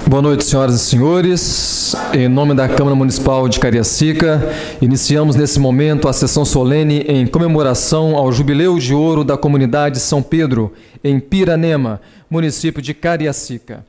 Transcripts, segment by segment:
Boa noite, senhoras e senhores. Em nome da Câmara Municipal de Cariacica, iniciamos nesse momento a sessão solene em comemoração ao Jubileu de Ouro da Comunidade São Pedro, em Piranema, município de Cariacica.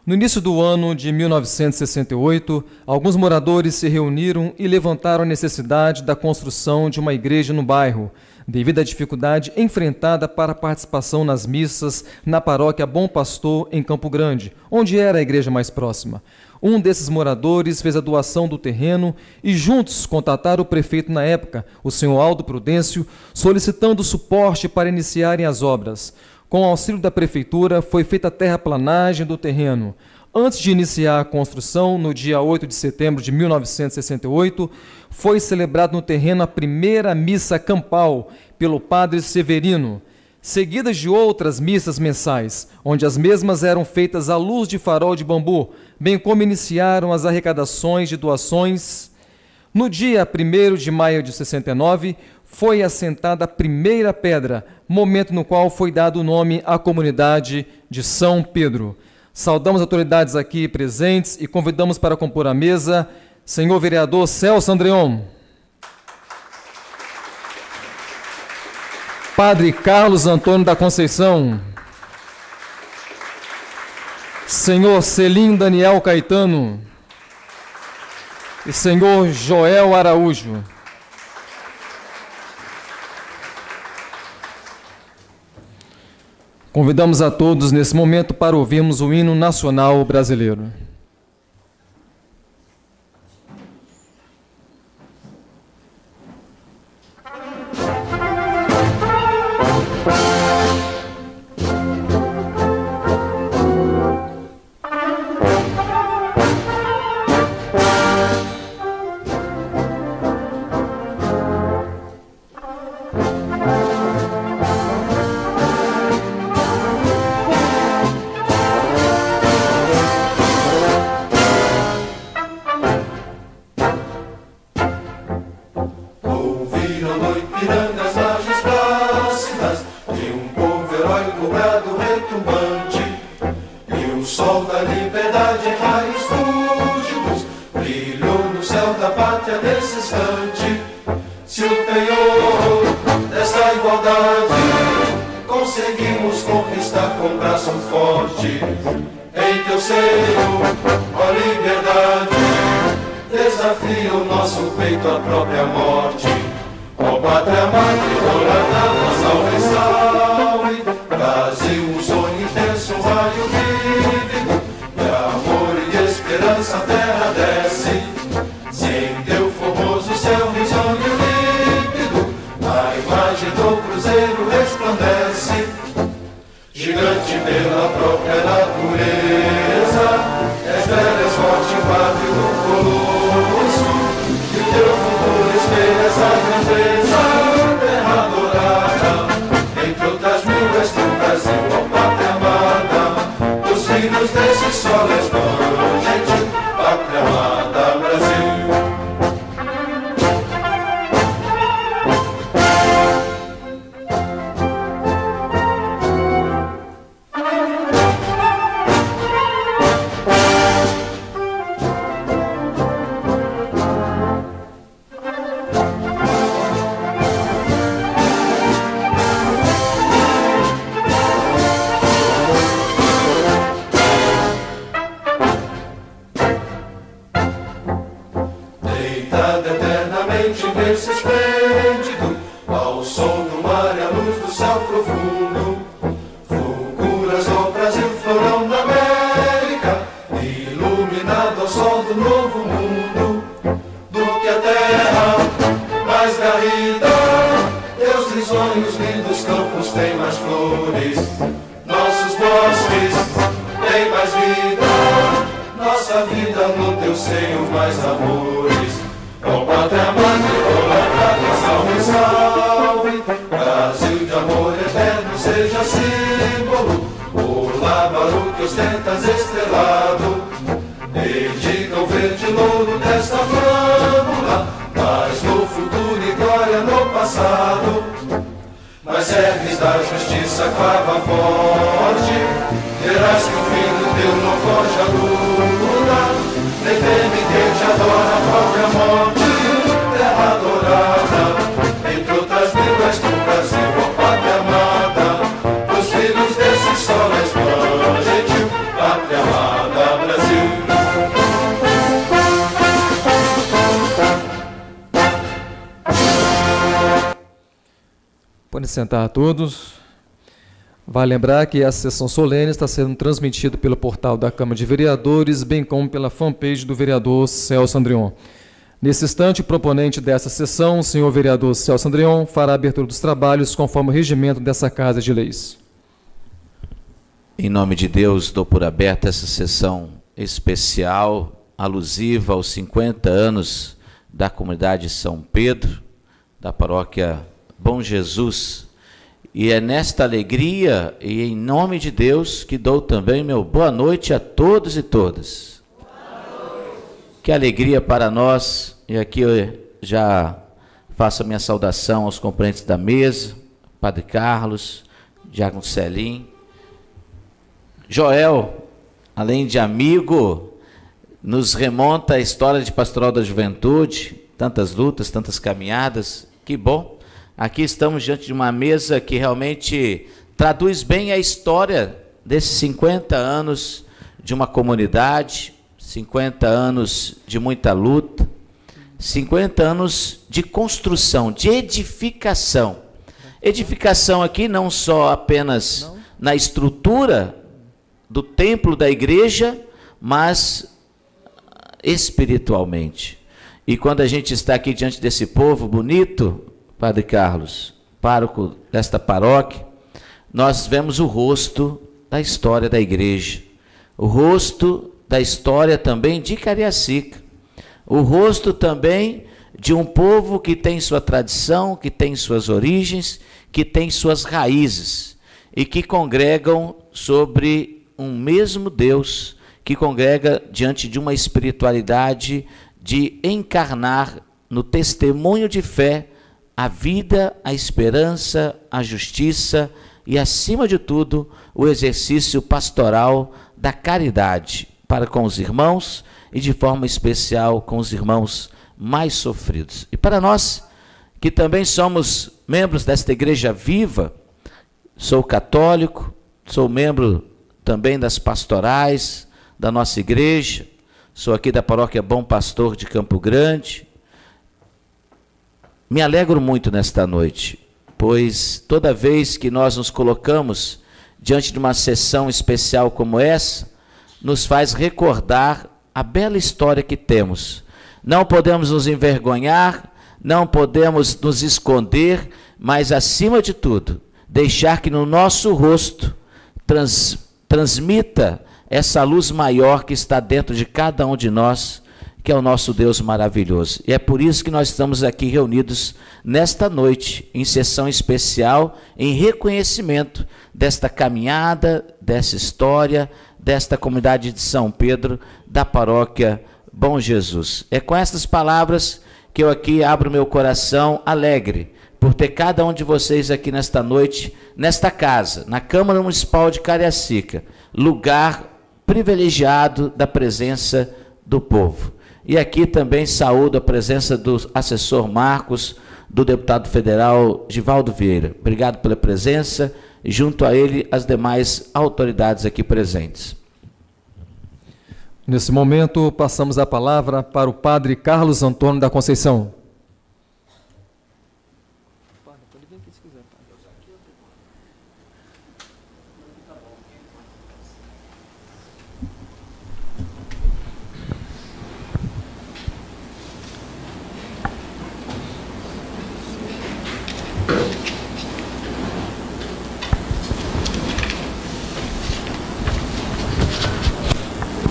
No início do ano de 1968, alguns moradores se reuniram e levantaram a necessidade da construção de uma igreja no bairro, devido à dificuldade enfrentada para a participação nas missas na paróquia Bom Pastor, em Campo Grande, onde era a igreja mais próxima. Um desses moradores fez a doação do terreno e juntos contataram o prefeito na época, o senhor Aldo Prudêncio, solicitando suporte para iniciarem as obras. Com o auxílio da prefeitura, foi feita a terraplanagem do terreno. Antes de iniciar a construção, no dia 8 de setembro de 1968, foi celebrado no terreno a primeira missa campal pelo padre Severino, seguidas de outras missas mensais, onde as mesmas eram feitas à luz de farol de bambu, bem como iniciaram as arrecadações de doações. No dia 1º de maio de 69, foi assentada a primeira pedra, momento no qual foi dado o nome à comunidade de São Pedro. Saudamos as autoridades aqui presentes e convidamos para compor a mesa senhor vereador Celso Andreon, padre Carlos Antônio da Conceição, senhor Celim Daniel Caetano e senhor Joel Araújo. Convidamos a todos nesse momento para ouvirmos o hino nacional brasileiro. Mas ergues da justiça clava forte, verás que o fim do teu não foge à luz. sentar a todos. Vale lembrar que essa sessão solene está sendo transmitida pelo portal da Câmara de Vereadores, bem como pela fanpage do vereador Celso Andrion. Nesse instante, o proponente dessa sessão, o senhor vereador Celso Andrion, fará a abertura dos trabalhos conforme o regimento dessa Casa de Leis. Em nome de Deus, dou por aberta essa sessão especial, alusiva aos 50 anos da comunidade São Pedro, da paróquia Bom Jesus. E é nesta alegria e em nome de Deus que dou também meu boa noite a todos e todas. Que alegria para nós, e aqui eu já faço a minha saudação aos componentes da mesa, Padre Carlos, Diácono Celim, Joel, além de amigo, nos remonta a história de Pastoral da Juventude, tantas lutas, tantas caminhadas, que bom. Aqui estamos diante de uma mesa que realmente traduz bem a história desses 50 anos de uma comunidade, 50 anos de muita luta, 50 anos de construção, de edificação. Edificação aqui não só apenas na estrutura do templo da igreja, mas espiritualmente. E quando a gente está aqui diante desse povo bonito, Padre Carlos, pároco desta paróquia, nós vemos o rosto da história da igreja, o rosto da história também de Cariacica, o rosto também de um povo que tem sua tradição, que tem suas origens, que tem suas raízes e que congregam sobre um mesmo Deus, que congrega diante de uma espiritualidade de encarnar no testemunho de fé a vida, a esperança, a justiça e, acima de tudo, o exercício pastoral da caridade para com os irmãos e, de forma especial, com os irmãos mais sofridos. E para nós, que também somos membros desta igreja viva, sou católico, sou membro também das pastorais da nossa igreja, sou aqui da paróquia Bom Pastor de Campo Grande. Me alegro muito nesta noite, pois toda vez que nós nos colocamos diante de uma sessão especial como essa, nos faz recordar a bela história que temos. Não podemos nos envergonhar, não podemos nos esconder, mas, acima de tudo, deixar que no nosso rosto transmita essa luz maior que está dentro de cada um de nós, que é o nosso Deus maravilhoso. E é por isso que nós estamos aqui reunidos nesta noite, em sessão especial, em reconhecimento desta caminhada, dessa história, desta comunidade de São Pedro, da paróquia Bom Jesus. É com essas palavras que eu aqui abro meu coração alegre, por ter cada um de vocês aqui nesta noite, nesta casa, na Câmara Municipal de Cariacica, lugar privilegiado da presença do povo. E aqui também saúdo a presença do assessor Marcos, do deputado federal Givaldo Vieira. Obrigado pela presença e, junto a ele, as demais autoridades aqui presentes. Nesse momento, passamos a palavra para o padre Carlos Antônio da Conceição.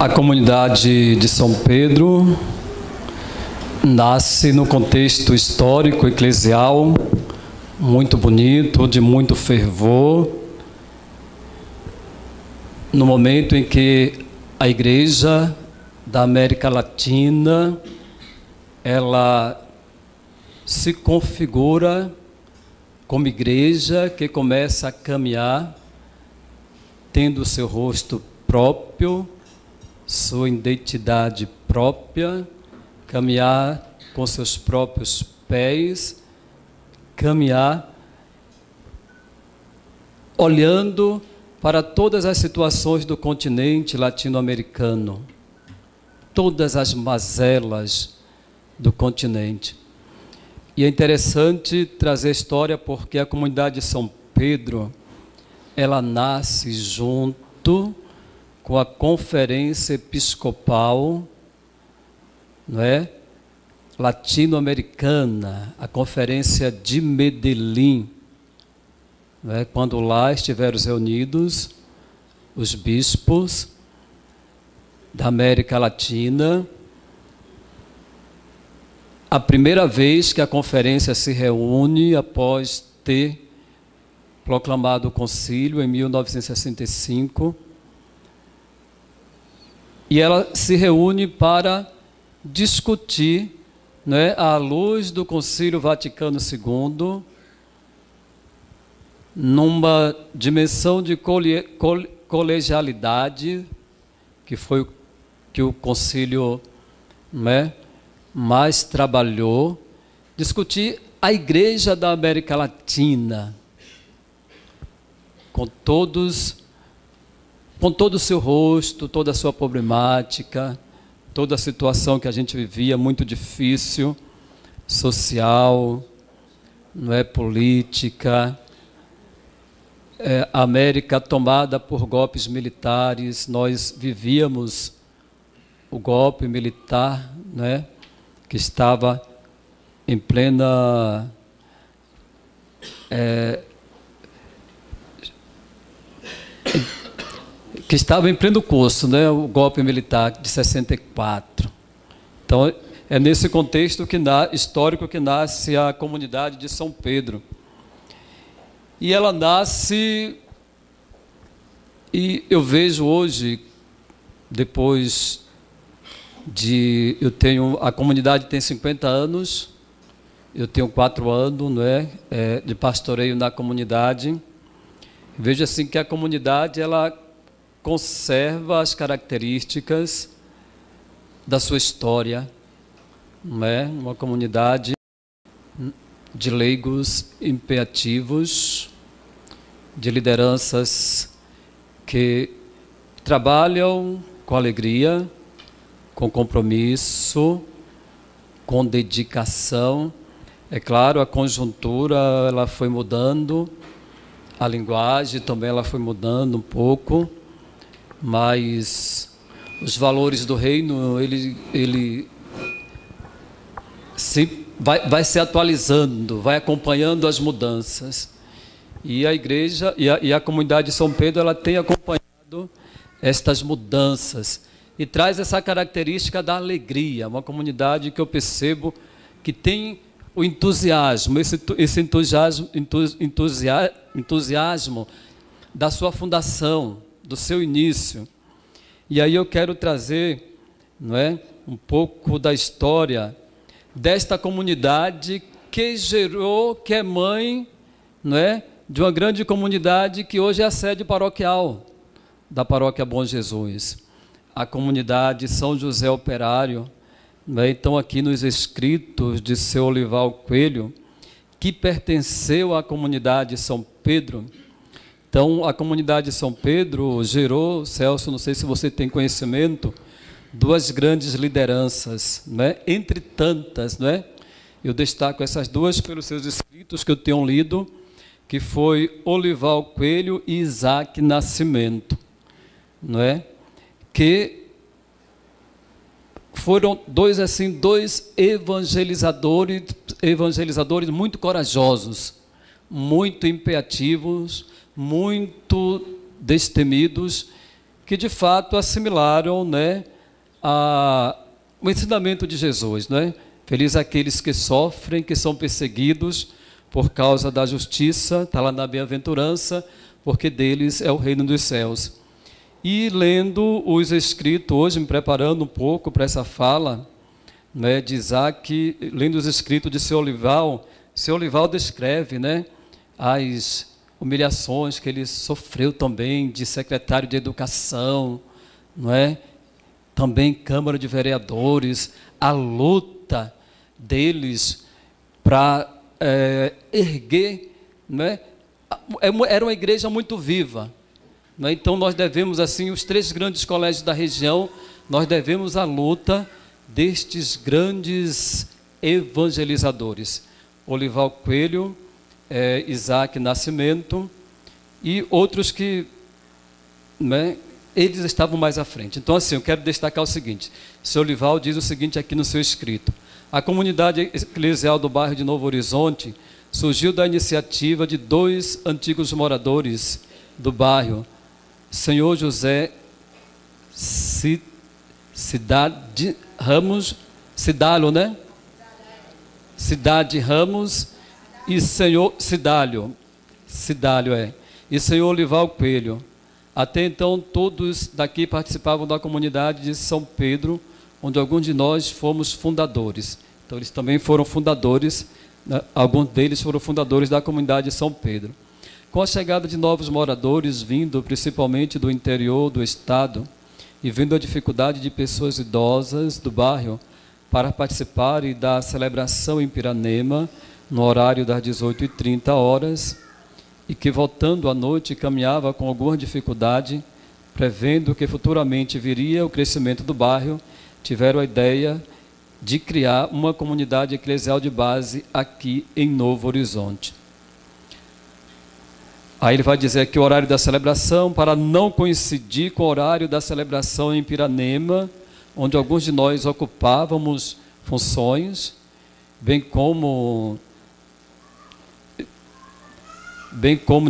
A comunidade de São Pedro nasce no contexto histórico eclesial muito bonito, de muito fervor, no momento em que a Igreja da América Latina ela se configura como igreja que começa a caminhar tendo seu rosto próprio, sua identidade própria, caminhar com seus próprios pés, caminhar olhando para todas as situações do continente latino-americano, todas as mazelas do continente. E é interessante trazer a história porque a comunidade de São Pedro, ela nasce junto com a Conferência Episcopal, não é? Latino-americana, a Conferência de Medellín, não é? Quando lá estiveram reunidos os bispos da América Latina, a primeira vez que a conferência se reúne após ter proclamado o concílio em 1965, e ela se reúne para discutir, né, à luz do Concílio Vaticano II, numa dimensão de colegialidade, que foi que o concílio, né, mais trabalhou, discutir a Igreja da América Latina, com todo o seu rosto, toda a sua problemática, toda a situação que a gente vivia, muito difícil, social, não é, política, a América tomada por golpes militares, nós vivíamos o golpe militar, né, que estava em plena que estava em pleno curso, né, o golpe militar de 64. Então, é nesse contexto histórico que nasce a comunidade de São Pedro. E ela nasce, e eu vejo hoje, depois a comunidade tem 50 anos, eu tenho 4 anos, não é, de pastoreio na comunidade. Vejo assim que a comunidade, ela conserva as características da sua história, não é? Uma comunidade de leigos impeativos, de lideranças que trabalham com alegria, com compromisso, com dedicação. É claro, a conjuntura ela foi mudando, a linguagem também ela foi mudando um pouco, mas os valores do reino ele vai se atualizando, vai acompanhando as mudanças. E a igreja e a comunidade de São Pedro ela tem acompanhado estas mudanças e traz essa característica da alegria, uma comunidade que eu percebo que tem o entusiasmo, esse entusiasmo da sua fundação, do seu início. E aí eu quero trazer, não é, um pouco da história desta comunidade que é mãe, não é, de uma grande comunidade que hoje é a sede paroquial da Paróquia Bom Jesus, a comunidade São José Operário, não é? Então aqui nos escritos de seu Olival Coelho, que pertenceu à comunidade São Pedro. Então a comunidade São Pedro gerou, Celso, não sei se você tem conhecimento, 2 grandes lideranças, né? Entre tantas, né? Eu destaco essas 2 pelos seus escritos que eu tenho lido, que foi Olival Coelho e Isaac Nascimento, não é? Que foram 2 evangelizadores muito corajosos, muito impeativos, muito destemidos, que de fato assimilaram, né, o ensinamento de Jesus, né? Feliz aqueles que sofrem, que são perseguidos por causa da justiça, está lá na bem-aventurança, porque deles é o reino dos céus. E lendo os escritos, hoje me preparando um pouco para essa fala, né, de Isaac, lendo os escritos de seu Olival descreve, né, as humilhações que ele sofreu também de secretário de educação, não é? Também Câmara de Vereadores, a luta deles para erguer, né? Era uma igreja muito viva, né? Então nós devemos, assim, os 3 grandes colégios da região, nós devemos a luta destes grandes evangelizadores, Olival Coelho, Isaac Nascimento e outros que, né, eles estavam mais à frente. Então, assim, eu quero destacar o seguinte: seu Olival diz o seguinte aqui no seu escrito: a comunidade eclesial do bairro de Novo Horizonte surgiu da iniciativa de 2 antigos moradores do bairro, senhor José Cidade Ramos, Cidalho, né? Cidade Ramos e senhor Cidalho, e senhor Olival Coelho. Até então, todos daqui participavam da comunidade de São Pedro, onde alguns de nós fomos fundadores. Então, eles também foram fundadores, né? Alguns deles foram fundadores da comunidade de São Pedro. Com a chegada de novos moradores, vindo principalmente do interior do estado, e vendo a dificuldade de pessoas idosas do bairro para participarem da celebração em Piranema, no horário das 18h30, e que, voltando à noite, caminhava com alguma dificuldade, prevendo que futuramente viria o crescimento do bairro, tiveram a ideia de criar uma comunidade eclesial de base aqui em Novo Horizonte. Aí ele vai dizer aqui o horário da celebração, para não coincidir com o horário da celebração em Piranema, onde alguns de nós ocupávamos funções, bem como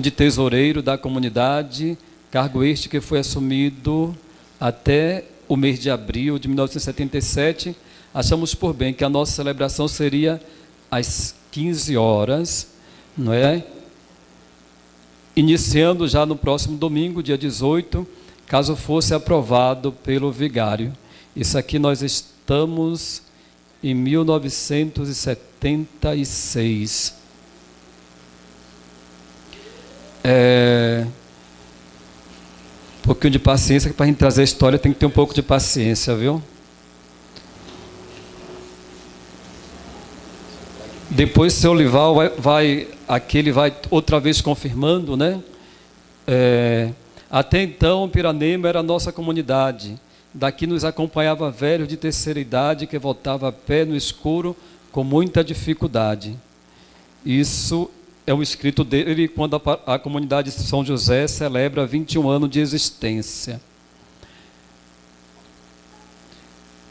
de tesoureiro da comunidade, cargo este que foi assumido até o mês de abril de 1977, achamos por bem que a nossa celebração seria às 15 horas, não é? Iniciando já no próximo domingo, dia 18, caso fosse aprovado pelo vigário. Isso aqui nós estamos em 1976. Um pouquinho de paciência, que para a gente trazer a história tem que ter um pouco de paciência, viu? Depois seu Olival aqui ele vai outra vez confirmando, né? Até então, Piranema era a nossa comunidade. Daqui nos acompanhava velho de terceira idade que voltava a pé no escuro com muita dificuldade. Isso é um escrito dele quando a comunidade de São José celebra 21 anos de existência.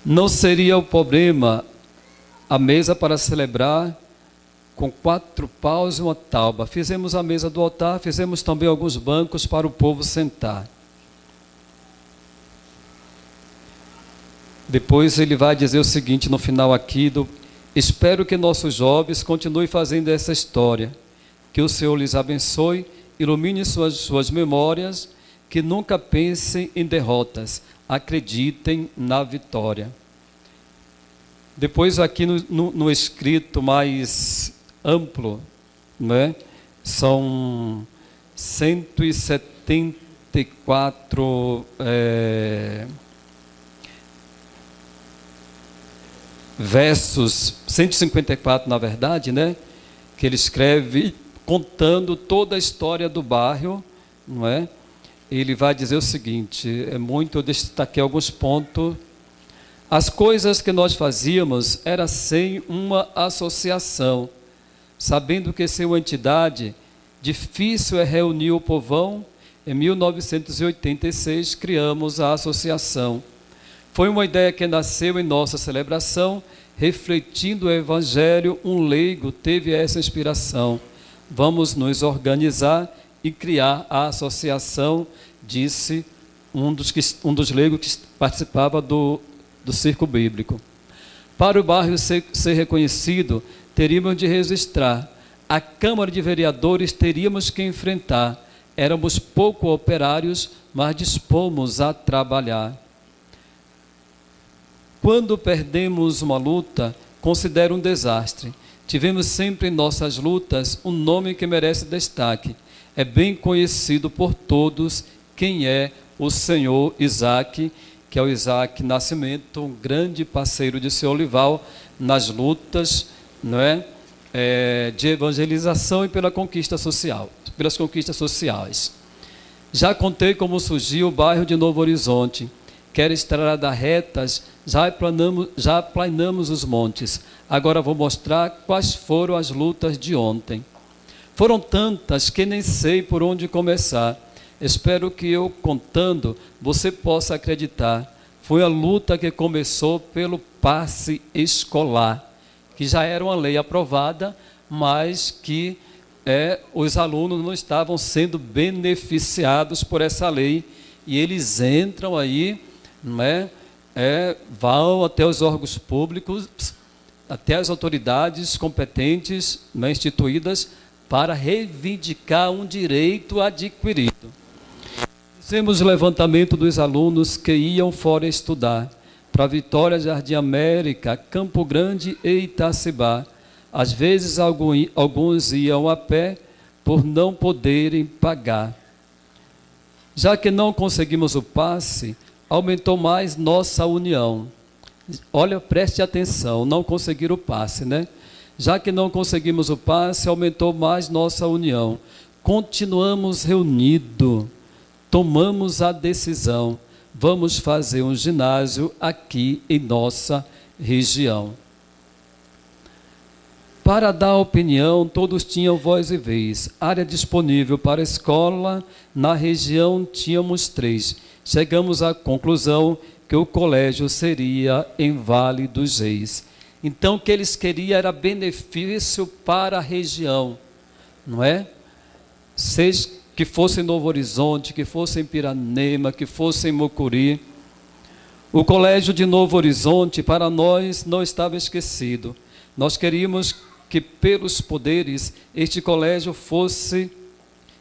Não seria o problema a mesa para celebrar com 4 paus e uma tauba. Fizemos a mesa do altar, fizemos também alguns bancos para o povo sentar. Depois ele vai dizer o seguinte no final aqui: espero que nossos jovens continuem fazendo essa história, que o Senhor lhes abençoe, ilumine suas memórias, que nunca pensem em derrotas, acreditem na vitória. Depois aqui no escrito mais amplo, né, são 174 versos, 154 na verdade, né, que ele escreve contando toda a história do bairro, não é? Ele vai dizer o seguinte, eu destaquei alguns pontos. As coisas que nós fazíamos era sem uma associação, sabendo que sem uma entidade difícil é reunir o povão. Em 1986 criamos a associação. Foi uma ideia que nasceu em nossa celebração, refletindo o Evangelho. Um leigo teve essa inspiração. Vamos nos organizar e criar a associação, disse um dos leigos que participava do circo bíblico. Para o bairro ser reconhecido, teríamos de registrar. A Câmara de Vereadores teríamos que enfrentar. Éramos pouco operários, mas dispomos a trabalhar. Quando perdemos uma luta, considero um desastre. Tivemos sempre em nossas lutas um nome que merece destaque. É bem conhecido por todos quem é o senhor Isaac, que é o Isaac Nascimento, um grande parceiro de seu Olival nas lutas, não é? De evangelização e pela conquista social, pelas conquistas sociais. Já contei como surgiu o bairro de Novo Horizonte. quer estradas retas, já aplanamos os montes. Agora vou mostrar quais foram as lutas de ontem. Foram tantas que nem sei por onde começar. Espero que eu contando você possa acreditar. Foi a luta que começou pelo passe escolar, que já era uma lei aprovada, mas que os alunos não estavam sendo beneficiados por essa lei. E eles entram aí, não é? Vão até os órgãos públicos, até as autoridades competentes, não é, instituídas, para reivindicar um direito adquirido. Fizemos o levantamento dos alunos que iam fora estudar, para Vitória, Jardim América, Campo Grande e Itacibá. Às vezes alguns iam a pé por não poderem pagar. Já que não conseguimos o passe, aumentou mais nossa união. Olha, preste atenção, não conseguir o passe, né? Já que não conseguimos o passe, aumentou mais nossa união. Continuamos reunidos, tomamos a decisão, vamos fazer um ginásio aqui em nossa região. Para dar opinião, todos tinham voz e vez. Área disponível para a escola, na região tínhamos 3. Chegamos à conclusão que o colégio seria em Vale dos Reis. Então, o que eles queriam era benefício para a região, não é? Seja que fosse em Novo Horizonte, que fosse em Piranema, que fosse em Mucuri. O colégio de Novo Horizonte, para nós, não estava esquecido. Nós queríamos que, pelos poderes, este colégio fosse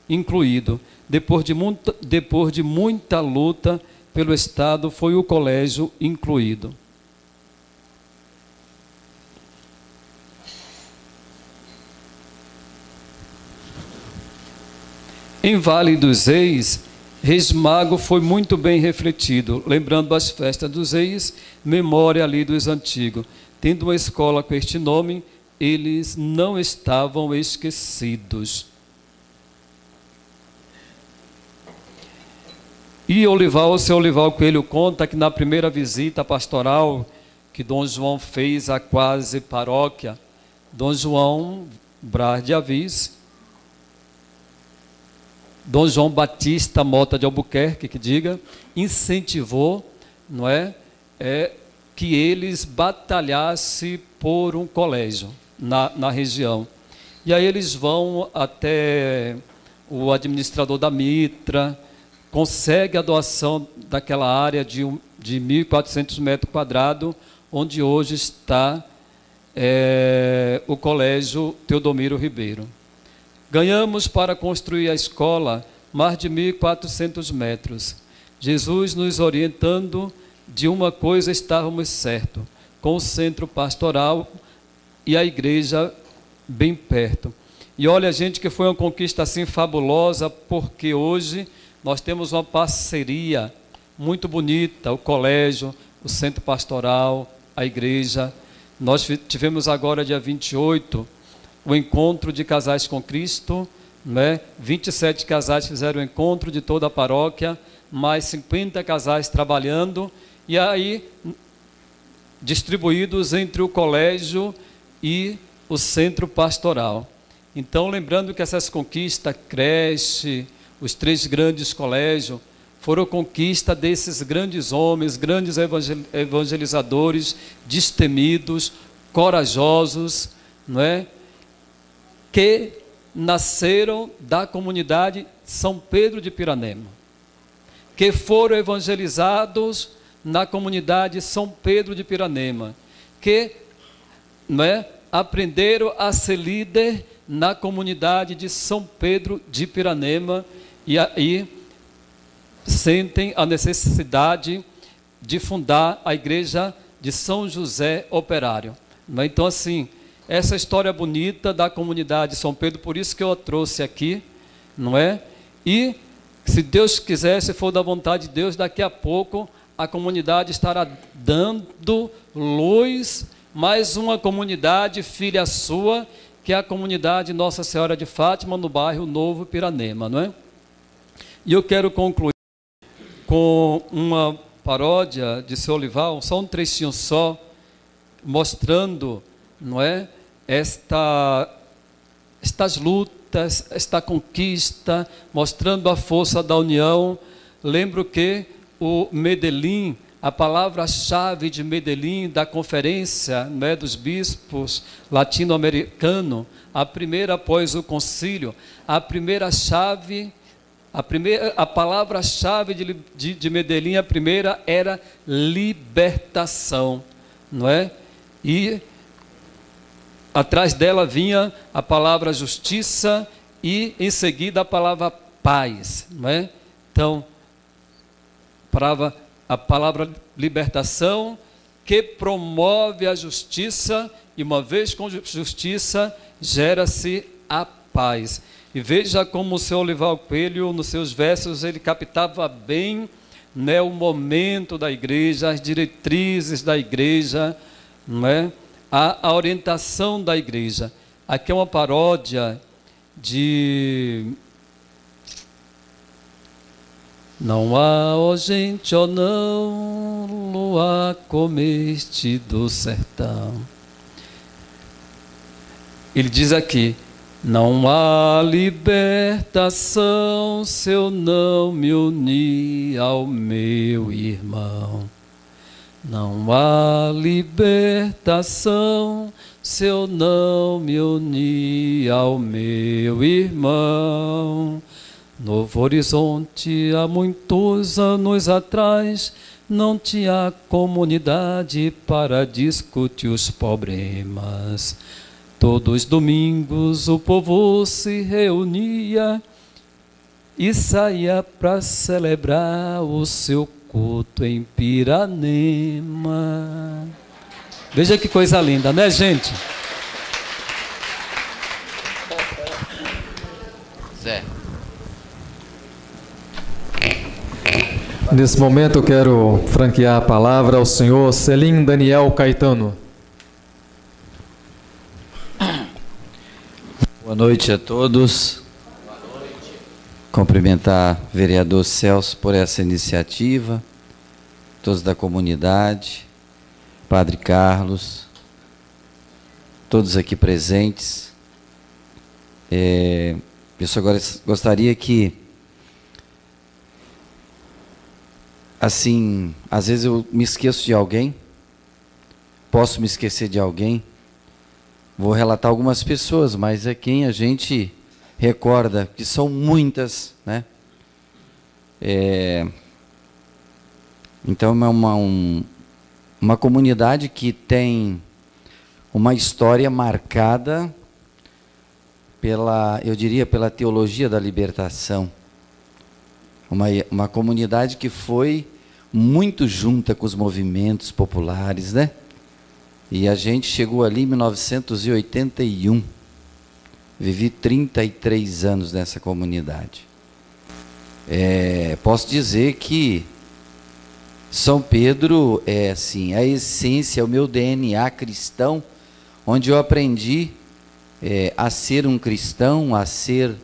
incluído. Depois de muita luta pelo Estado, foi o colégio incluído. Em Vale dos Reis, Reis Mago foi muito bem refletido, lembrando as festas dos reis, memória ali dos antigos. Tendo uma escola com este nome, eles não estavam esquecidos. E o seu Olival Coelho conta que na primeira visita pastoral que Dom João fez à quase paróquia, Dom João Braz de Avis, Dom João Batista Mota de Albuquerque, que diga, incentivou, não é, que eles batalhassem por um colégio na região. E aí eles vão até o administrador da Mitra, consegue a doação daquela área de 1.400 metros quadrados, onde hoje está o Colégio Teodomiro Ribeiro. Ganhamos para construir a escola mais de 1.400 metros. Jesus nos orientando, de uma coisa estávamos certos, com o centro pastoral e a igreja bem perto. E olha, gente, que foi uma conquista assim fabulosa, porque hoje nós temos uma parceria muito bonita, o colégio, o centro pastoral, a igreja. Nós tivemos agora, dia 28, o encontro de casais com Cristo, né? 27 casais fizeram o encontro de toda a paróquia, mais 50 casais trabalhando, e aí distribuídos entre o colégio e o centro pastoral. Então, lembrando que essas conquistas, creche, os 3 grandes colégios, foram conquista desses grandes homens, grandes evangelizadores, destemidos, corajosos, não é? Que nasceram da comunidade São Pedro de Piranema, que foram evangelizados na comunidade São Pedro de Piranema, que, não é, aprenderam a ser líder na comunidade de São Pedro de Piranema, e aí sentem a necessidade de fundar a igreja de São José Operário. Então, assim, essa história bonita da comunidade de São Pedro, por isso que eu a trouxe aqui, não é? E, se Deus quiser, se for da vontade de Deus, daqui a pouco a comunidade estará dando luz, mais uma comunidade, filha sua, que é a comunidade Nossa Senhora de Fátima, no bairro Novo Piranema, não é? E eu quero concluir com uma paródia de seu Olival, só um trechinho só, mostrando, não é, estas lutas, esta conquista, mostrando a força da união. Lembro que o Medellín, a palavra-chave de Medellín, da conferência, né, dos bispos latino-americanos, a primeira após o concílio, a palavra-chave de Medellín, a primeira era libertação, não é? E atrás dela vinha a palavra justiça e em seguida a palavra paz, não é? Então, a palavra libertação, que promove a justiça, e uma vez com justiça, gera-se a paz. E veja como o seu Olival Coelho, nos seus versos, ele captava bem, né, o momento da igreja, as diretrizes da igreja, não é? A orientação da igreja. Aqui é uma paródia de... Não há, ó gente, ó não, lua comeste do sertão. Ele diz aqui: não há libertação se eu não me unir ao meu irmão. Não há libertação se eu não me unir ao meu irmão. Novo Horizonte, há muitos anos atrás, não tinha comunidade para discutir os problemas. Todos os domingos o povo se reunia e saía para celebrar o seu culto em Piranema. Veja que coisa linda, né, gente? Zé. Nesse momento eu quero franquear a palavra ao senhor Selim Daniel Caetano. Boa noite a todos. Boa noite. Cumprimentar o vereador Celso por essa iniciativa, todos da comunidade, Padre Carlos, todos aqui presentes. Eu só gostaria que, assim, às vezes eu me esqueço de alguém, posso me esquecer de alguém, vou relatar algumas pessoas, mas é quem a gente recorda, que são muitas, né? Então é uma comunidade que tem uma história marcada pela, eu diria, pela teologia da libertação. Uma comunidade que foi muito junta com os movimentos populares, né? E a gente chegou ali em 1981. Vivi 33 anos nessa comunidade. Posso dizer que São Pedro é assim, a essência, o meu DNA cristão, onde eu aprendi a ser um cristão, a ser,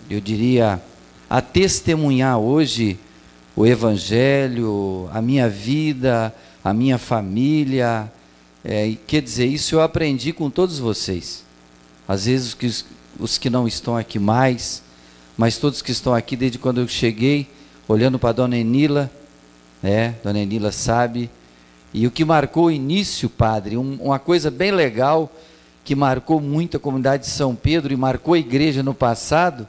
eu diria, a testemunhar hoje o Evangelho, a minha vida, a minha família. Quer dizer, isso eu aprendi com todos vocês. Às vezes os que não estão aqui mais, mas todos que estão aqui desde quando eu cheguei, olhando para a Dona Enila, Dona Enila sabe. E o que marcou o início, padre, uma coisa bem legal, que marcou muito a comunidade de São Pedro e marcou a igreja no passado,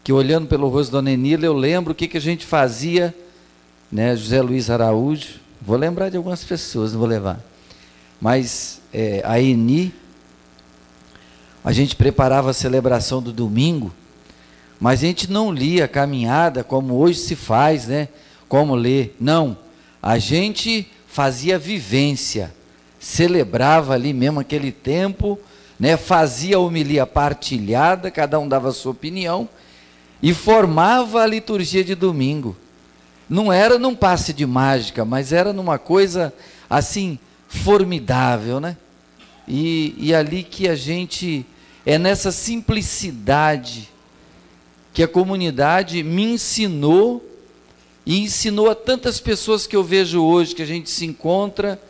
que olhando pelo rosto da Dona Enila, eu lembro o que a gente fazia, né? José Luiz Araújo, vou lembrar de algumas pessoas, não vou levar, mas a Eni, a gente preparava a celebração do domingo, mas a gente não lia a caminhada como hoje se faz, né? Como ler, não, a gente fazia vivência, celebrava ali mesmo aquele tempo, né? Fazia a homilia partilhada, cada um dava a sua opinião, e formava a liturgia de domingo. Não era num passe de mágica, mas era numa coisa assim, formidável, né? E ali que a gente, nessa simplicidade, que a comunidade me ensinou e ensinou a tantas pessoas que eu vejo hoje, que a gente se encontra.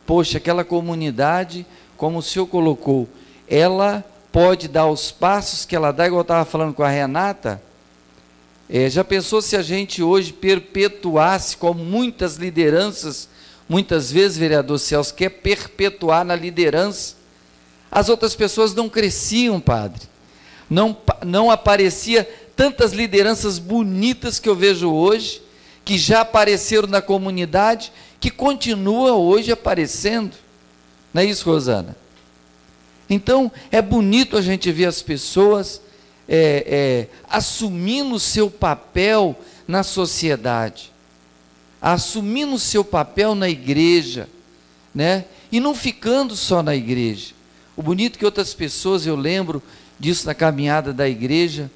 Poxa, aquela comunidade, como o senhor colocou, ela pode dar os passos que ela dá, igual eu estava falando com a Renata. Já pensou se a gente hoje perpetuasse, como muitas lideranças, muitas vezes, vereador Celso, quer perpetuar na liderança? As outras pessoas não cresciam, padre. Não aparecia tantas lideranças bonitas que eu vejo hoje, que já apareceram na comunidade, que continua hoje aparecendo. Não é isso, Rosana? Então, é bonito a gente ver as pessoas assumindo o seu papel na sociedade, assumindo o seu papel na igreja, né? E não ficando só na igreja. O bonito é que outras pessoas, eu lembro disso na caminhada da igreja,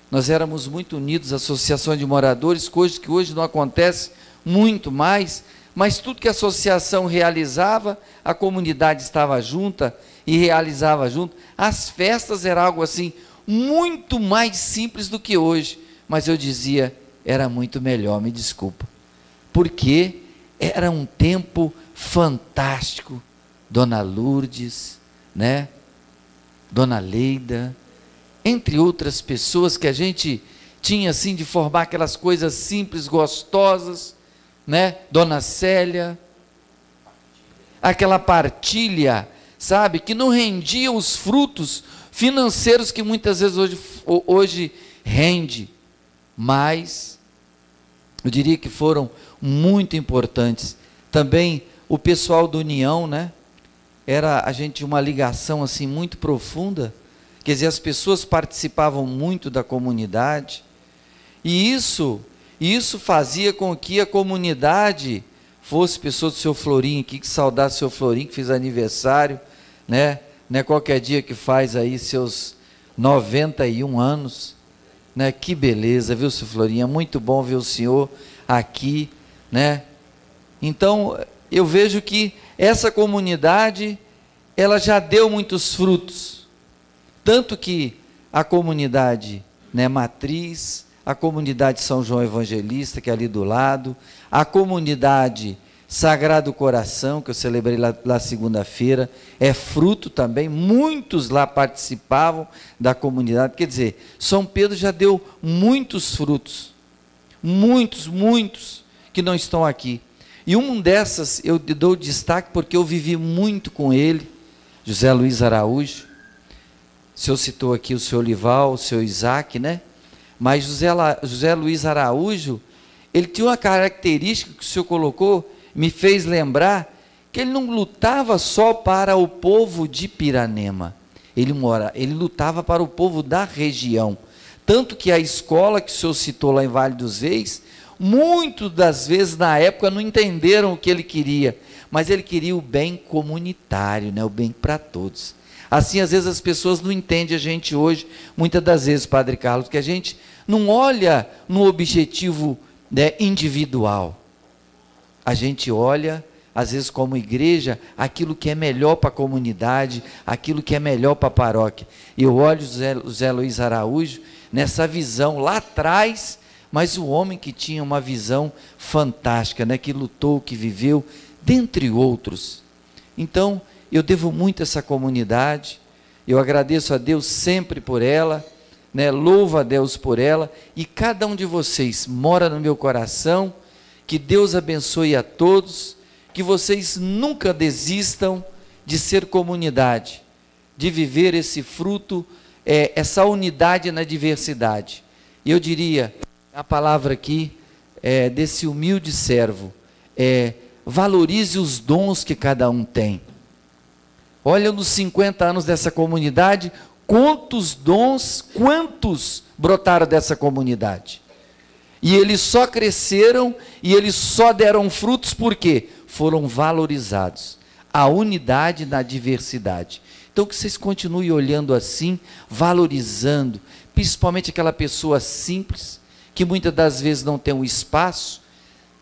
nós éramos muito unidos, associação de moradores, coisas que hoje não acontece muito mais, mas tudo que a associação realizava, a comunidade estava junta e realizava junto. As festas eram algo assim, muito mais simples do que hoje, mas eu dizia, era muito melhor, me desculpa, porque era um tempo fantástico. Dona Lourdes, né? Dona Leida, entre outras pessoas que a gente tinha assim de formar aquelas coisas simples, gostosas, né? Dona Célia, aquela partilha, sabe, que não rendia os frutos financeiros que muitas vezes hoje rende, mas eu diria que foram muito importantes. Também o pessoal da União, né? Era a gente uma ligação assim muito profunda, quer dizer, as pessoas participavam muito da comunidade, e isso fazia com que a comunidade fosse, pessoa do seu Florinho aqui, que saudasse o seu Florinho, que fez aniversário, né? Não é qualquer dia que faz aí seus 91 anos, né? Que beleza, viu, seu Florinho? É muito bom ver o senhor aqui, né? Então, eu vejo que essa comunidade, ela já deu muitos frutos, tanto que a comunidade, né, matriz, a comunidade São João Evangelista, que é ali do lado, a comunidade Sagrado Coração, que eu celebrei lá segunda-feira, é fruto também, muitos lá participavam da comunidade, quer dizer, São Pedro já deu muitos frutos, muitos, que não estão aqui. E uma dessas eu dou destaque porque eu vivi muito com ele, José Luiz Araújo. O senhor citou aqui o senhor Olival, o senhor Isaac, né? Mas José Luiz Araújo, ele tinha uma característica que o senhor colocou, me fez lembrar, que ele não lutava só para o povo de Piranema, ele lutava para o povo da região. Tanto que a escola que o senhor citou lá em Vale dos Reis, muitas das vezes na época não entenderam o que ele queria, mas ele queria o bem comunitário, né? O bem para todos. Assim, às vezes as pessoas não entendem a gente hoje, muitas das vezes, Padre Carlos, que a gente não olha no objetivo, né, individual. A gente olha, às vezes como igreja, aquilo que é melhor para a comunidade, aquilo que é melhor para a paróquia. Eu olho José Luiz Araújo nessa visão lá atrás, mas o homem que tinha uma visão fantástica, né, que lutou, que viveu, dentre outros. Então, eu devo muito a essa comunidade, eu agradeço a Deus sempre por ela, né, louvo a Deus por ela, e cada um de vocês mora no meu coração. Que Deus abençoe a todos, que vocês nunca desistam de ser comunidade, de viver esse fruto, essa unidade na diversidade. E eu diria, a palavra aqui, desse humilde servo, valorize os dons que cada um tem. Olha, nos 50 anos dessa comunidade, quantos brotaram dessa comunidade? E eles só cresceram e eles só deram frutos porque foram valorizados. A unidade na diversidade. Então que vocês continuem olhando assim, valorizando, principalmente aquela pessoa simples, que muitas das vezes não tem um espaço.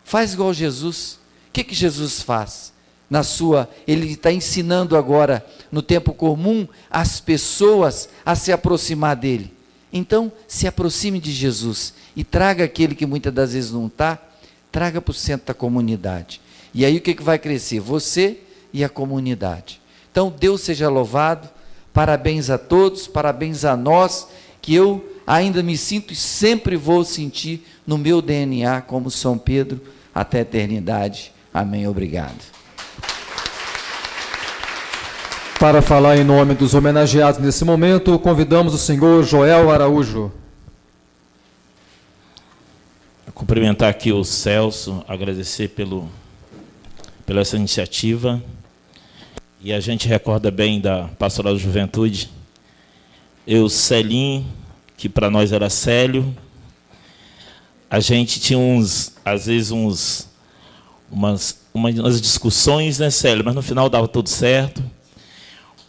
Faz igual Jesus. O que Jesus faz? Ele está ensinando agora, no tempo comum, as pessoas a se aproximar dele. Então, se aproxime de Jesus e traga aquele que muitas das vezes não está, traga para o centro da comunidade. E aí o que vai crescer? Você e a comunidade. Então, Deus seja louvado, parabéns a todos, parabéns a nós, que eu ainda me sinto e sempre vou sentir no meu DNA como São Pedro até a eternidade. Amém, obrigado. Para falar em nome dos homenageados nesse momento, convidamos o senhor Joel Araújo. Cumprimentar aqui o Celso, agradecer pela essa iniciativa. E a gente recorda bem da Pastoral da Juventude. Eu, Celim, que para nós era Célio, a gente tinha às vezes umas discussões, né, Célio? Mas no final dava tudo certo.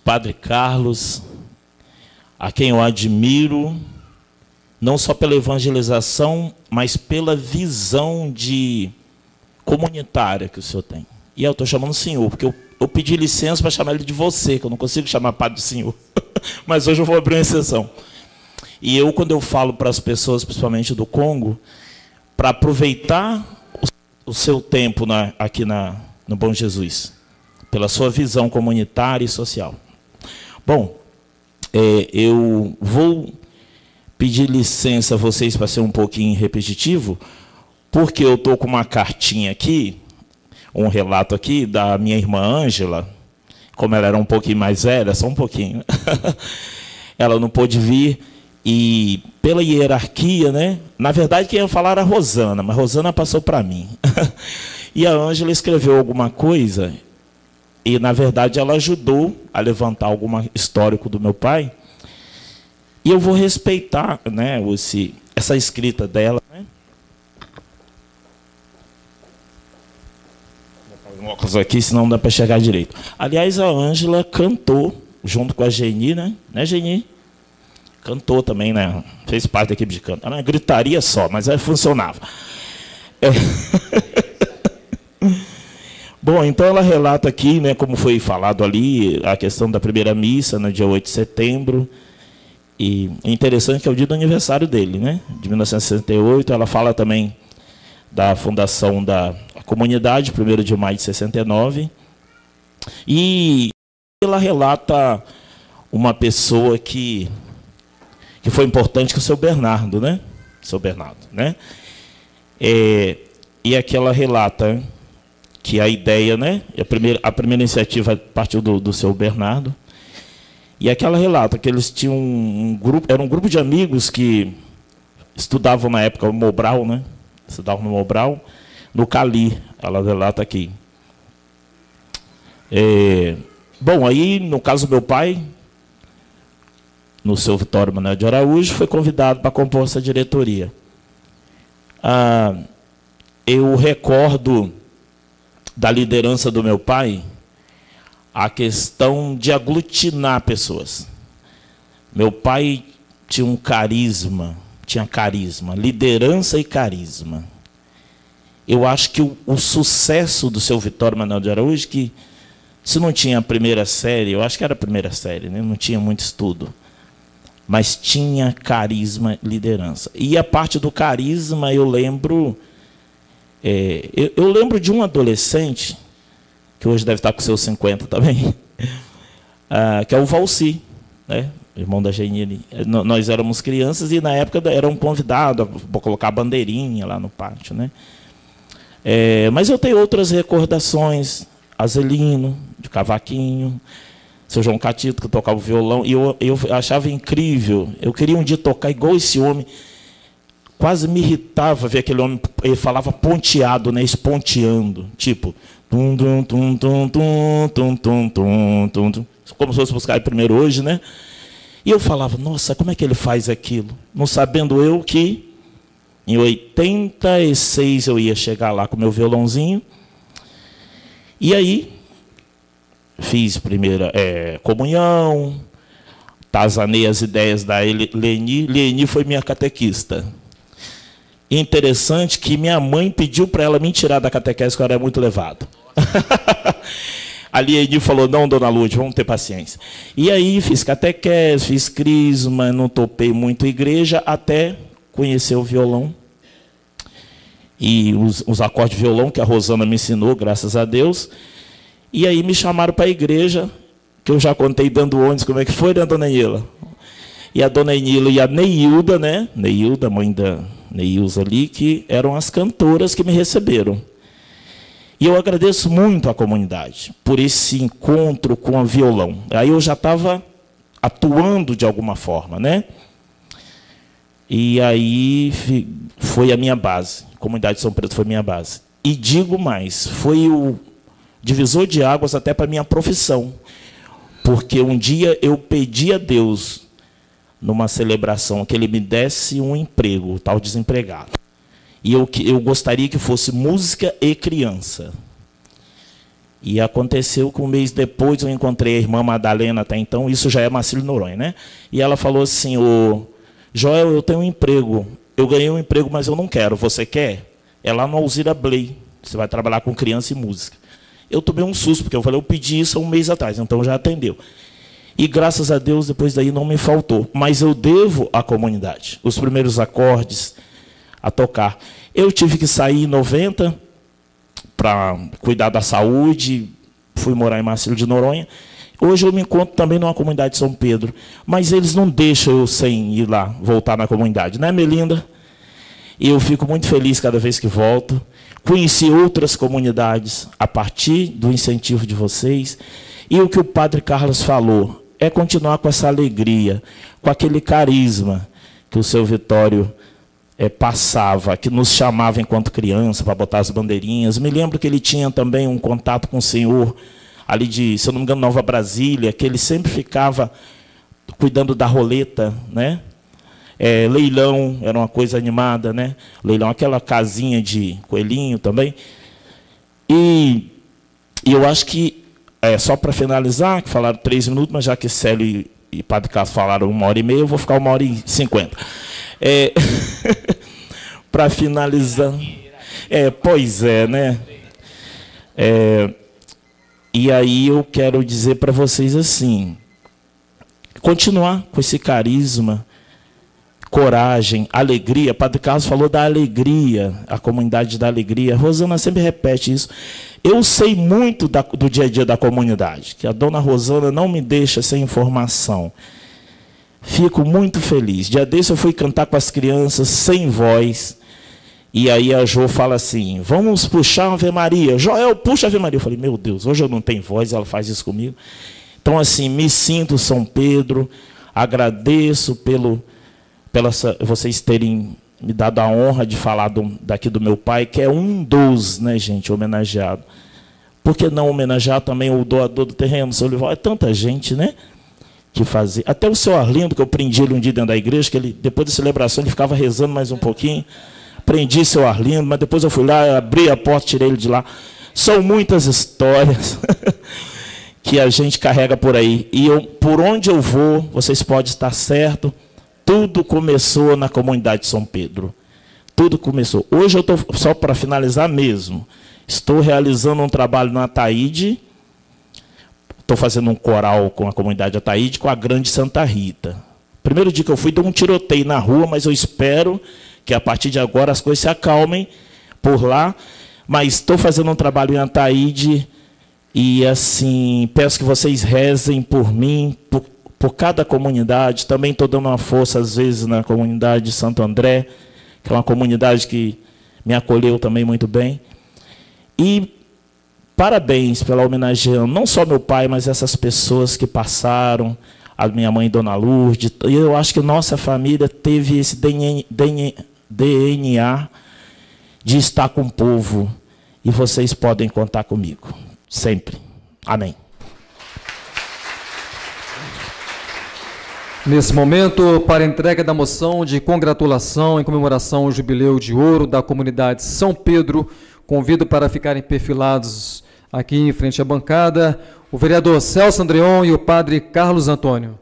Padre Carlos, a quem eu admiro, não só pela evangelização, mas pela visão comunitária que o senhor tem. E eu estou chamando o senhor, porque eu pedi licença para chamar ele de você, que eu não consigo chamar padre de senhor. Mas hoje eu vou abrir uma exceção. E eu, quando eu falo para as pessoas, principalmente do Congo, para aproveitar o seu tempo aqui no Bom Jesus, pela sua visão comunitária e social. Bom, eu vou pedir licença a vocês para ser um pouquinho repetitivo, porque eu estou com uma cartinha aqui, um relato aqui da minha irmã Ângela, como ela era um pouquinho mais velha, só um pouquinho, ela não pôde vir, e pela hierarquia, né? Na verdade, quem ia falar era a Rosana, mas a Rosana passou para mim. E a Ângela escreveu alguma coisa, e, na verdade, ela ajudou a levantar algum histórico do meu pai, e eu vou respeitar, né, essa escrita dela, né? Vou colocar um óculos aqui, senão não dá para enxergar direito. Aliás, a Ângela cantou junto com a Geni, né? Né, Geni? Cantou também, né? Fez parte da equipe de canto. Era uma gritaria só, mas aí funcionava. Bom, então ela relata aqui, né, como foi falado ali, a questão da primeira missa, no dia 8 de setembro. E é interessante que é o dia do aniversário dele, né? De 1968. Ela fala também da fundação da comunidade, 1º de maio de 69. E ela relata uma pessoa que foi importante, que é o seu Bernardo, né? Seu Bernardo, né? E aqui ela relata que a ideia, né? A primeira iniciativa partiu do seu Bernardo. E aqui ela relata que eles tinham um grupo, era um grupo de amigos que estudavam na época o Mobral, né? Estudavam no Mobral, no Cali, ela relata aqui. Bom, aí, no caso do meu pai, no seu Vitório Manuel de Araújo, foi convidado para compor essa diretoria. Eu recordo da liderança do meu pai a questão de aglutinar pessoas. Meu pai tinha um carisma, liderança e carisma. Eu acho que o sucesso do seu Vitório Manuel de Araújo, que se não tinha a primeira série, eu acho que era a primeira série, né? Não tinha muito estudo, mas tinha carisma, liderança. E a parte do carisma, eu lembro, eu lembro de um adolescente, que hoje deve estar com seus 50 também, que é o Valci, né? Irmão da Geni. Nós éramos crianças e na época era um convidado para colocar a bandeirinha lá no pátio, né? Mas eu tenho outras recordações, Azelino, de cavaquinho, seu João Catito, que tocava o violão, e eu achava incrível, eu queria um dia tocar igual esse homem, quase me irritava ver aquele homem, ele falava ponteado, né, esponteando, tipo, tum, tum, tum, tum, tum, tum, tum, tum, tum, tum, como se fosse buscar primeiro hoje, né? E eu falava, nossa, como é que ele faz aquilo? Não sabendo eu que em 86 eu ia chegar lá com meu violãozinho. E aí, fiz primeira comunhão, tazanei as ideias da Leni. Leni foi minha catequista. E interessante que minha mãe pediu para ela me tirar da catequese, que eu era muito levado. A Leni falou, não, dona Lúcia, vamos ter paciência. E aí fiz catequese, fiz crisma, não topei muito igreja, até conhecer o violão. e os acordes de violão que a Rosana me ensinou, graças a Deus. E aí me chamaram para a igreja, que eu já contei dando ônibus, como é que foi, né, dona Enila? E a dona Enila e a Neilda, né? Neilda, mãe da Neilza ali, que eram as cantoras que me receberam. E eu agradeço muito à comunidade por esse encontro com o violão. Aí eu já estava atuando de alguma forma, né? E aí foi a minha base. A comunidade de São Pedro foi a minha base. E digo mais, foi o divisor de águas até para a minha profissão. Porque um dia eu pedi a Deus, numa celebração, que Ele me desse um emprego, tal desempregado. E eu gostaria que fosse música e criança. E aconteceu que um mês depois eu encontrei a irmã Madalena, até então, isso já é Marcílio Noronha, né? E ela falou assim, ô Joel, eu tenho um emprego, eu ganhei um emprego, mas eu não quero, você quer? É lá no Alzira Blay, você vai trabalhar com criança e música. Eu tomei um susto, porque eu falei, eu pedi isso há um mês atrás, então já atendeu. E graças a Deus, depois daí não me faltou. Mas eu devo à comunidade os primeiros acordes a tocar. Eu tive que sair em 90 para cuidar da saúde, fui morar em Marcílio de Noronha. Hoje eu me encontro também numa comunidade de São Pedro, mas eles não deixam eu sem ir lá, voltar na comunidade, né, Melinda? E eu fico muito feliz cada vez que volto. Conheci outras comunidades a partir do incentivo de vocês. E o que o Padre Carlos falou é continuar com essa alegria, com aquele carisma que o seu Vitório passava, que nos chamava enquanto criança para botar as bandeirinhas. Me lembro que ele tinha também um contato com o senhor ali de, se eu não me engano, Nova Brasília, que ele sempre ficava cuidando da roleta, né? Leilão, era uma coisa animada, né? Leilão, aquela casinha de coelhinho também. E eu acho que, só para finalizar, que falaram 3 minutos, mas já que Célio e Padre Carlos falaram 1h30, eu vou ficar 1h50. Para finalizar. Pois é, né? E aí eu quero dizer para vocês assim, continuar com esse carisma, coragem, alegria. Padre Carlos falou da alegria, a comunidade da alegria. Rosana sempre repete isso. Eu sei muito do dia a dia da comunidade, que a dona Rosana não me deixa sem informação. Fico muito feliz. Dia desse eu fui cantar com as crianças, sem voz. E aí a Jo fala assim, vamos puxar uma Ave Maria. Joel, puxa a Ave Maria. Eu falei, meu Deus, hoje eu não tenho voz, ela faz isso comigo. Então, assim, me sinto São Pedro, agradeço vocês terem me dado a honra de falar daqui do meu pai, que é um dos, né, gente, homenageado. Por que não homenagear também o doador do terreno, o seu Lival? É tanta gente, né, que fazia. Até o seu Arlindo, que eu prendi ele um dia dentro da igreja, que ele, depois da celebração, ele ficava rezando mais um pouquinho. Prendi seu Arlindo, mas depois eu fui lá, abri a porta, tirei ele de lá. São muitas histórias que a gente carrega por aí. E por onde eu vou, vocês podem estar certo, tudo começou na comunidade de São Pedro. Tudo começou. Hoje eu estou, só para finalizar mesmo, estou realizando um trabalho na Ataíde. Estou fazendo um coral com a comunidade Ataíde, com a Grande Santa Rita. Primeiro dia que eu fui, deu um tiroteio na rua, mas eu espero que a partir de agora as coisas se acalmem por lá. Mas estou fazendo um trabalho em Ataíde e, assim, peço que vocês rezem por mim, por cada comunidade. Também estou dando uma força, às vezes, na comunidade de Santo André, que é uma comunidade que me acolheu também muito bem. E parabéns pela homenageando, não só meu pai, mas essas pessoas que passaram, a minha mãe, Dona Lourdes. E eu acho que nossa família teve esse DNA de estar com o povo. E vocês podem contar comigo, sempre. Amém. Nesse momento, para a entrega da moção de congratulação em comemoração ao Jubileu de Ouro da comunidade São Pedro, convido para ficarem perfilados aqui em frente à bancada o vereador Celso Andreon e o padre Carlos Antônio.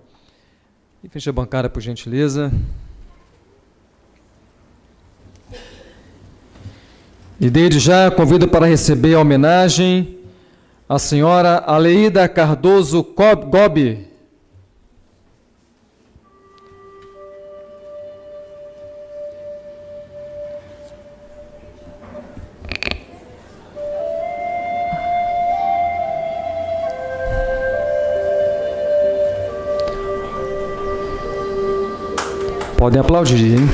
Em frente à bancada, por gentileza. E desde já convido para receber a homenagem a senhora Aleida Cardoso Gobi. Podem aplaudir, hein?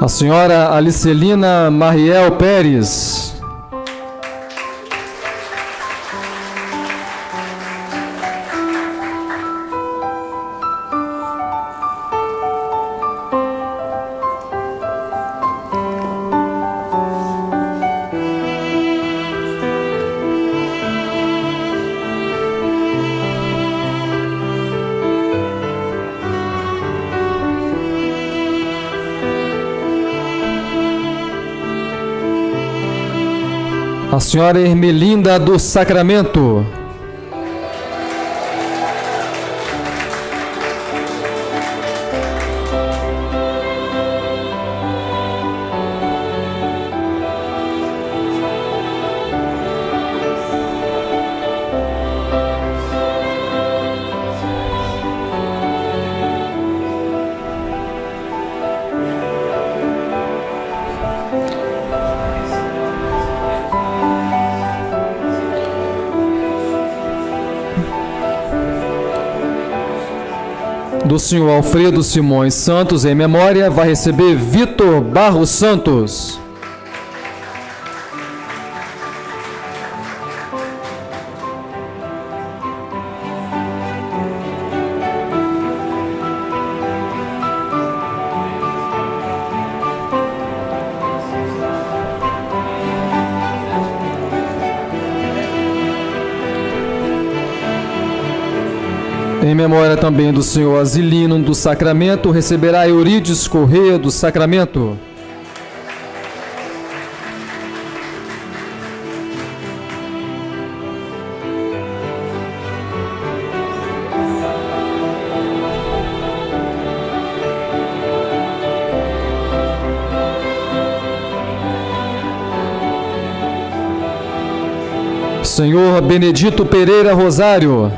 A senhora Alicelina Mariel Pérez. A senhora Ermelinda do Sacramento. Do senhor Alfredo Simões Santos, em memória, vai receber Vitor Barros Santos. Em memória também do senhor Asilino do Sacramento, receberá Eurides Correia do Sacramento. Senhor Benedito Pereira Rosário.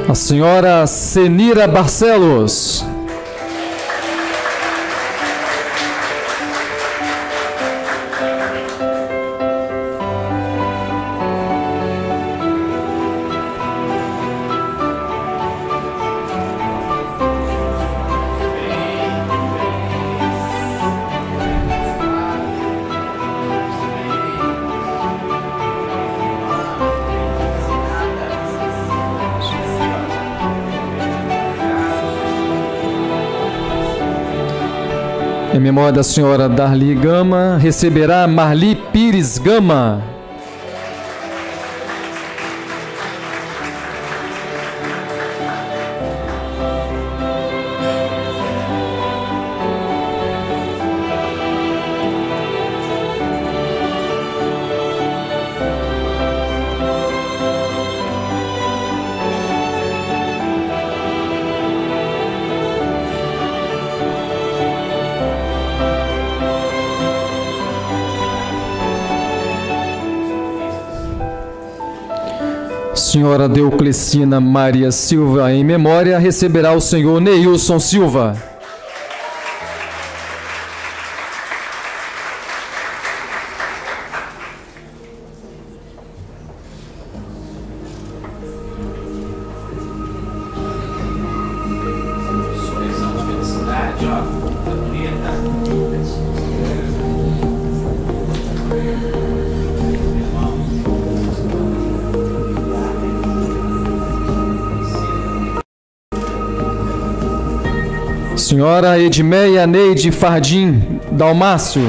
A senhora Senira Barcelos. Em memória da senhora Darli Gama, receberá Marli Pires Gama. Senhora Deoclecina Maria Silva, em memória, receberá o senhor Neilson Silva. Senhora Edmeia Neide Fardim Dalmácio.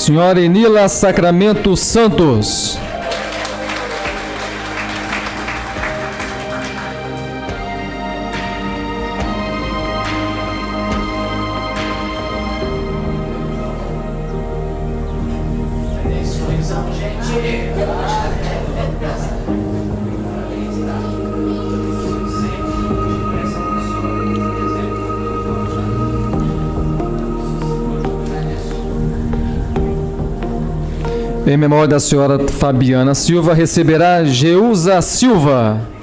Senhora Enila Sacramento Santos. Em memória da senhora Fabiana Silva, receberá Geusa Silva.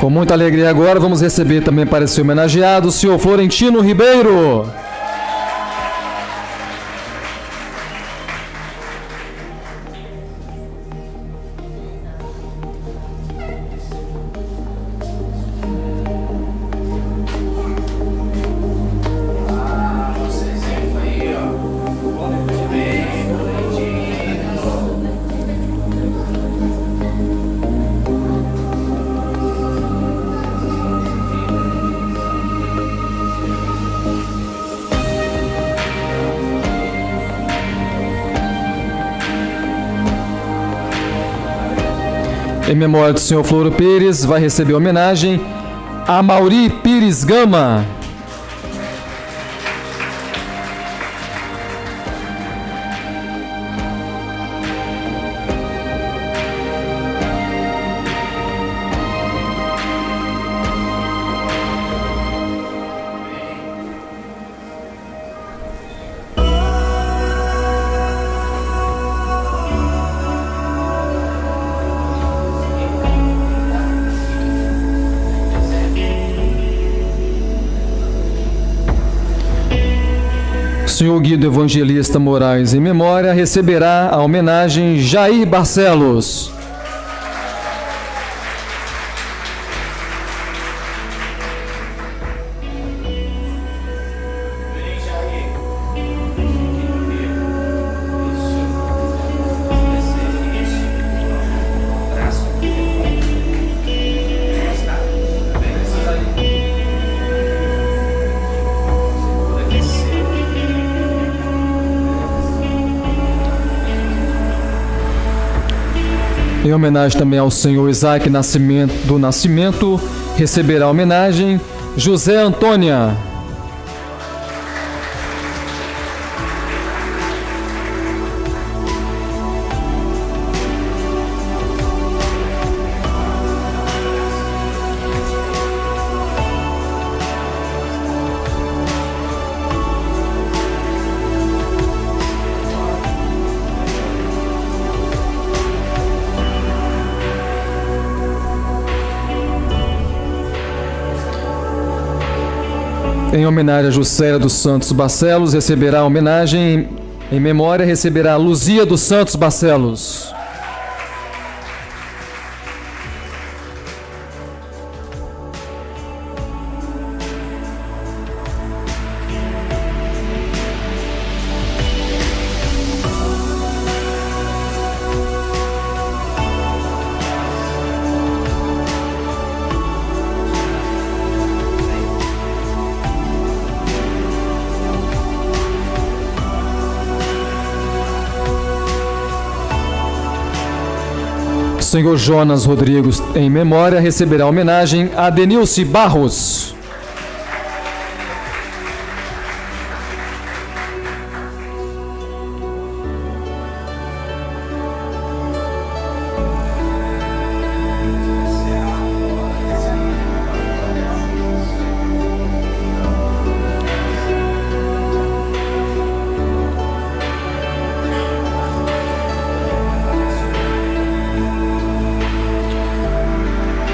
Com muita alegria agora, vamos receber também para ser homenageado o senhor Florentino Ribeiro. Em memória do senhor Floro Pires, vai receber homenagem a Mauri Pires Gama. Senhor Guido Evangelista Moraes, em memória, receberá a homenagem Jair Barcelos. Em homenagem também ao senhor Isaac do Nascimento, receberá a homenagem José Antônia. Em homenagem a Juscelia dos Santos Barcelos, receberá a homenagem em memória, receberá Luzia dos Santos Barcelos. Senhor Jonas Rodrigues, em memória, receberá homenagem a Denilce Barros.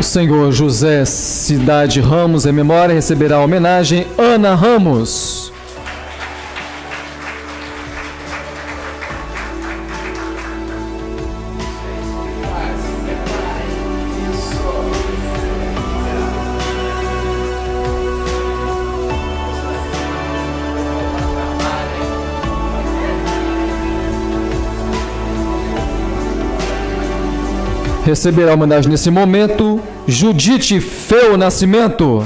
senhor José Cidade Ramos, em memória, receberá a homenagem Ana Ramos. Receberá a homenagem nesse momento Judite Feu Nascimento.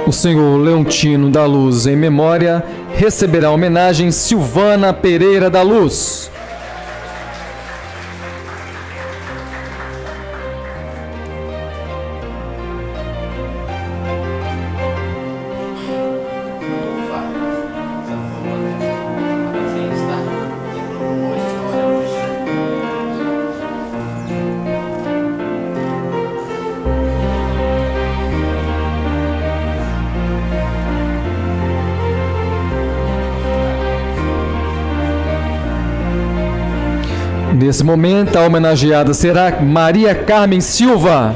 O senhor Leontino da Luz, em memória, receberá a homenagem Silvana Pereira da Luz. Nesse momento, a homenageada será Maria Carmen Silva.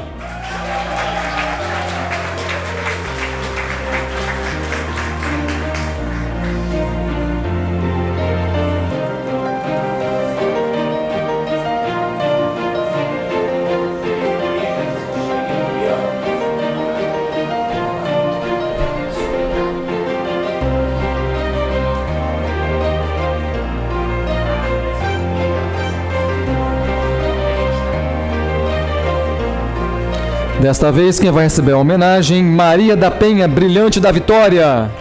Desta vez, quem vai receber a homenagem, Maria da Penha Brilhante da Vitória.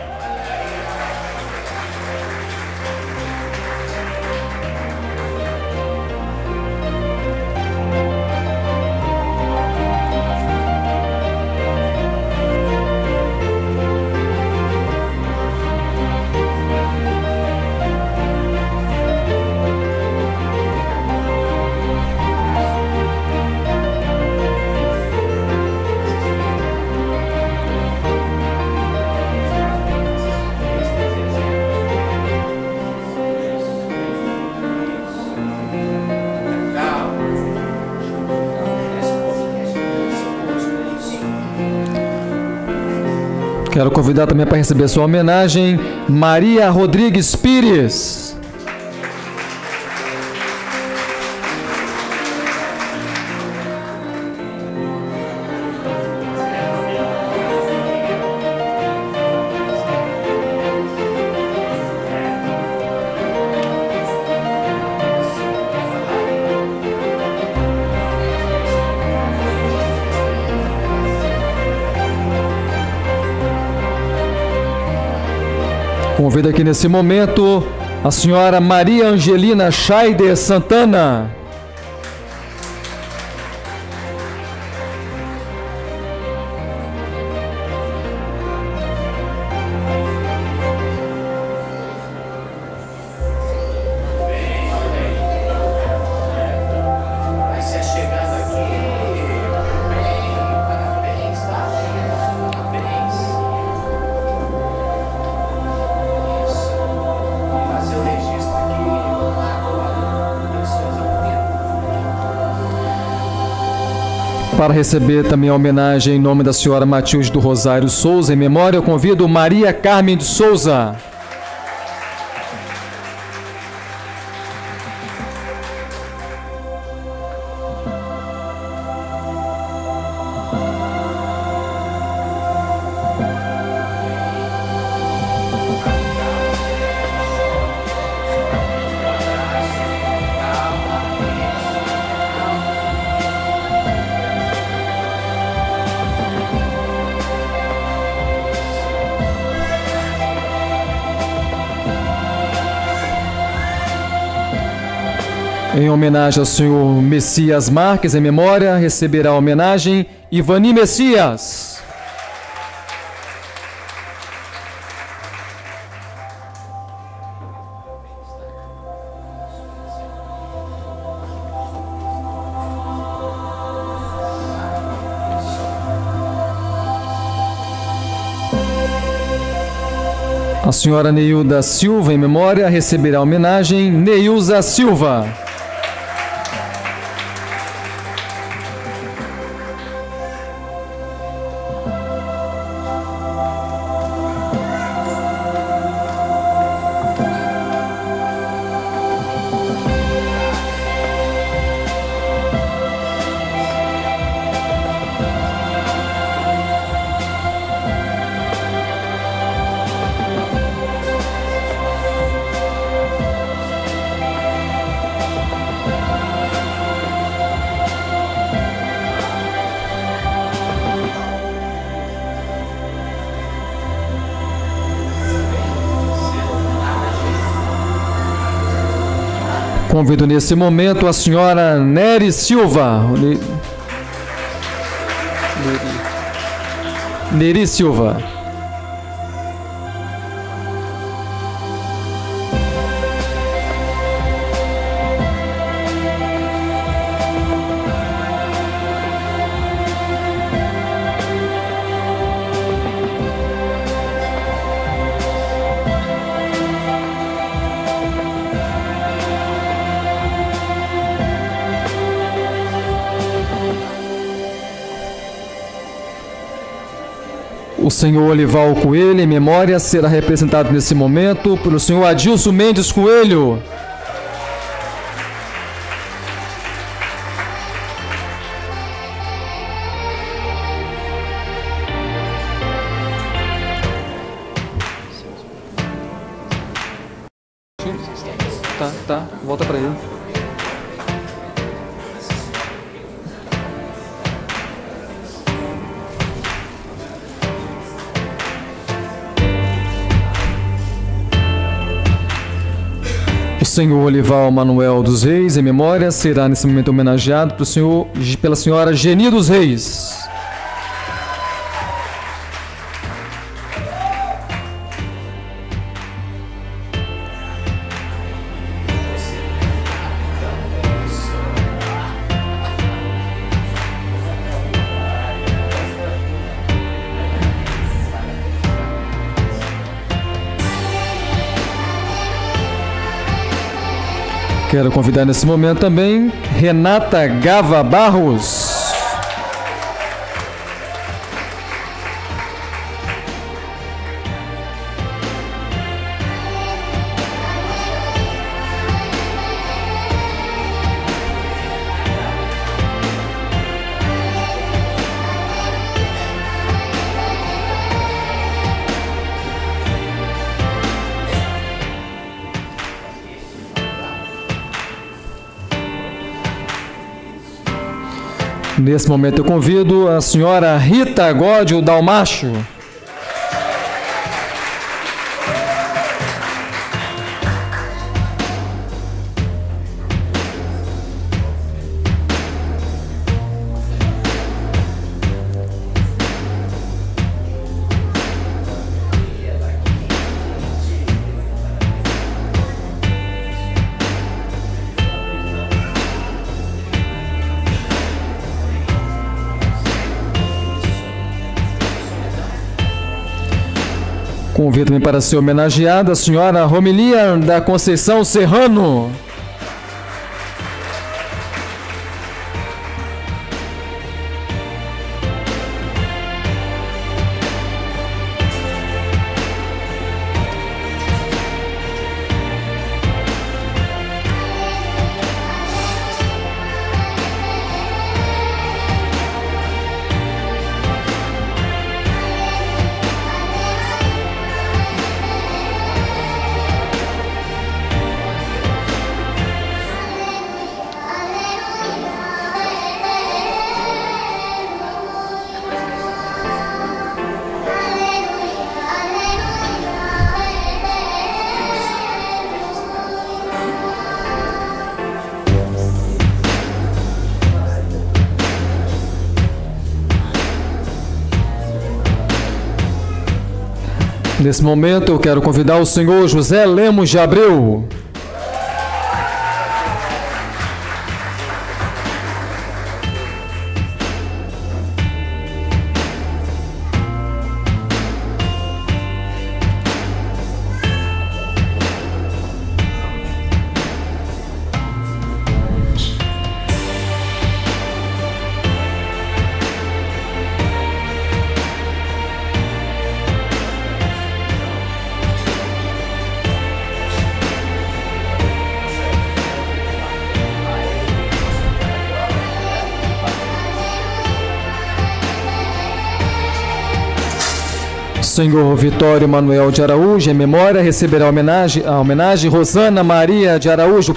Quero convidar também para receber sua homenagem, Maria Rodrigues Pires. Convido aqui nesse momento a senhora Maria Angelina Scheider Santana. Para receber também a homenagem em nome da senhora Matilde do Rosário Souza, em memória, eu convido Maria Carmen de Souza. Em homenagem ao senhor Messias Marques, em memória, receberá a homenagem Ivani Messias. A senhora Neilda Silva, em memória, receberá a homenagem Neilza Silva. Convido nesse momento a senhora Nery Silva. Nery Silva. O senhor Olival Coelho, em memória, será representado nesse momento pelo senhor Adilson Mendes Coelho. Tá, volta para ele. O senhor Olival Manuel dos Reis, em memória, será nesse momento homenageado pela senhora Geni dos Reis. Quero convidar nesse momento também Renata Gava Barros. Nesse momento eu convido a senhora Rita Gódio Dalmacho. Convido também para ser homenageada a senhora Romilia da Conceição Serrano. Nesse momento eu quero convidar o senhor José Lemos de Abreu. Senhor Vitório Manuel de Araújo, em memória, receberá a homenagem Rosana Maria de Araújo.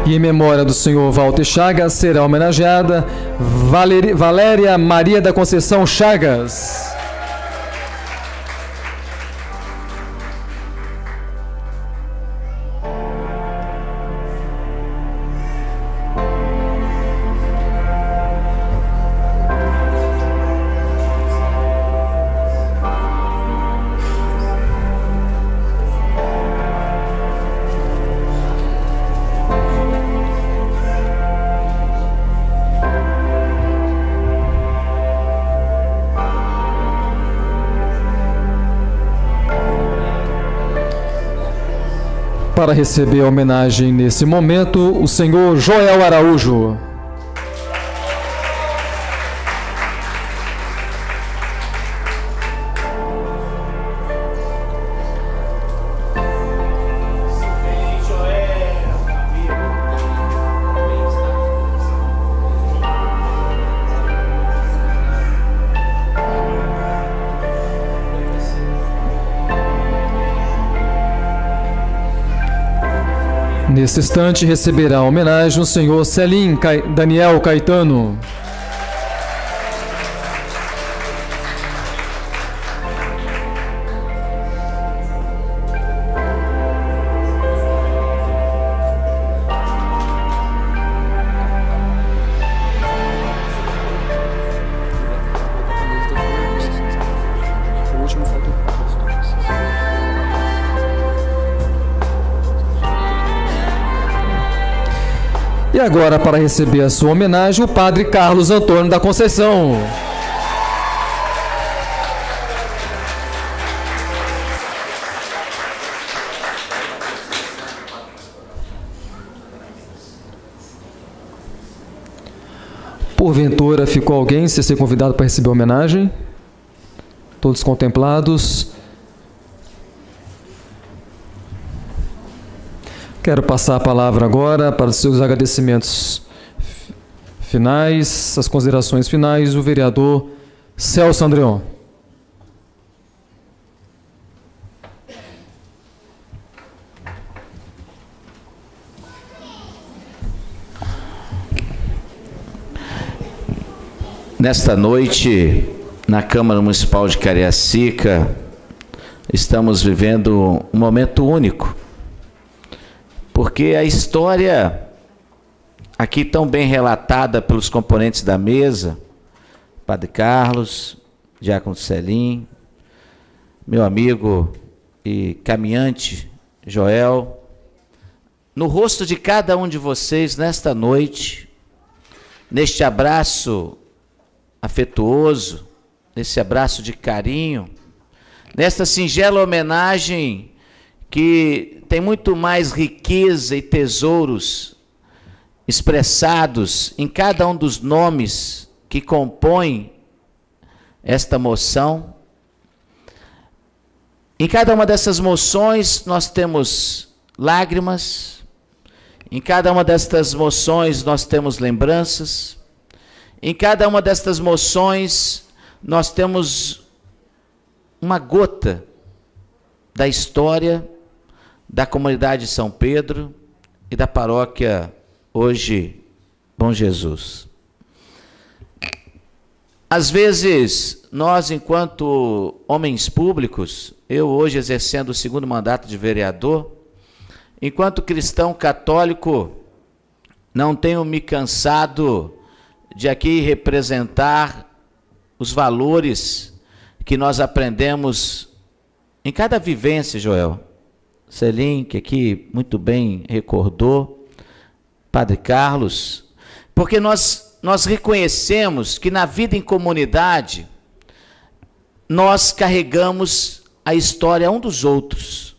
E em memória do senhor Walter Chagas, será homenageada Valéria Maria da Conceição Chagas. Para receber a homenagem nesse momento, o senhor Joel Araújo. Nesse instante receberá a homenagem o senhor Celim Daniel Caetano. E agora, para receber a sua homenagem, o padre Carlos Antônio da Conceição. Porventura, ficou alguém sem ser convidado para receber a homenagem? Todos contemplados. Quero passar a palavra agora para os seus agradecimentos finais, as considerações finais, o vereador Celso Andreon. Nesta noite, na Câmara Municipal de Cariacica, estamos vivendo um momento único. Porque a história, aqui tão bem relatada pelos componentes da mesa, Padre Carlos, Diácono Celim, meu amigo e caminhante Joel, no rosto de cada um de vocês, nesta noite, neste abraço afetuoso, nesse abraço de carinho, nesta singela homenagem que tem muito mais riqueza e tesouros expressados em cada um dos nomes que compõem esta moção. Em cada uma dessas moções nós temos lágrimas, em cada uma destas moções nós temos lembranças, em cada uma destas moções nós temos uma gota da história da comunidade de São Pedro e da paróquia hoje, Bom Jesus. Às vezes, nós, enquanto homens públicos, eu hoje exercendo o 2º mandato de vereador, enquanto cristão católico, não tenho me cansado de aqui representar os valores que nós aprendemos em cada vivência, Joel. Selim, que aqui muito bem recordou, Padre Carlos, porque nós reconhecemos que na vida em comunidade, nós carregamos a história um dos outros.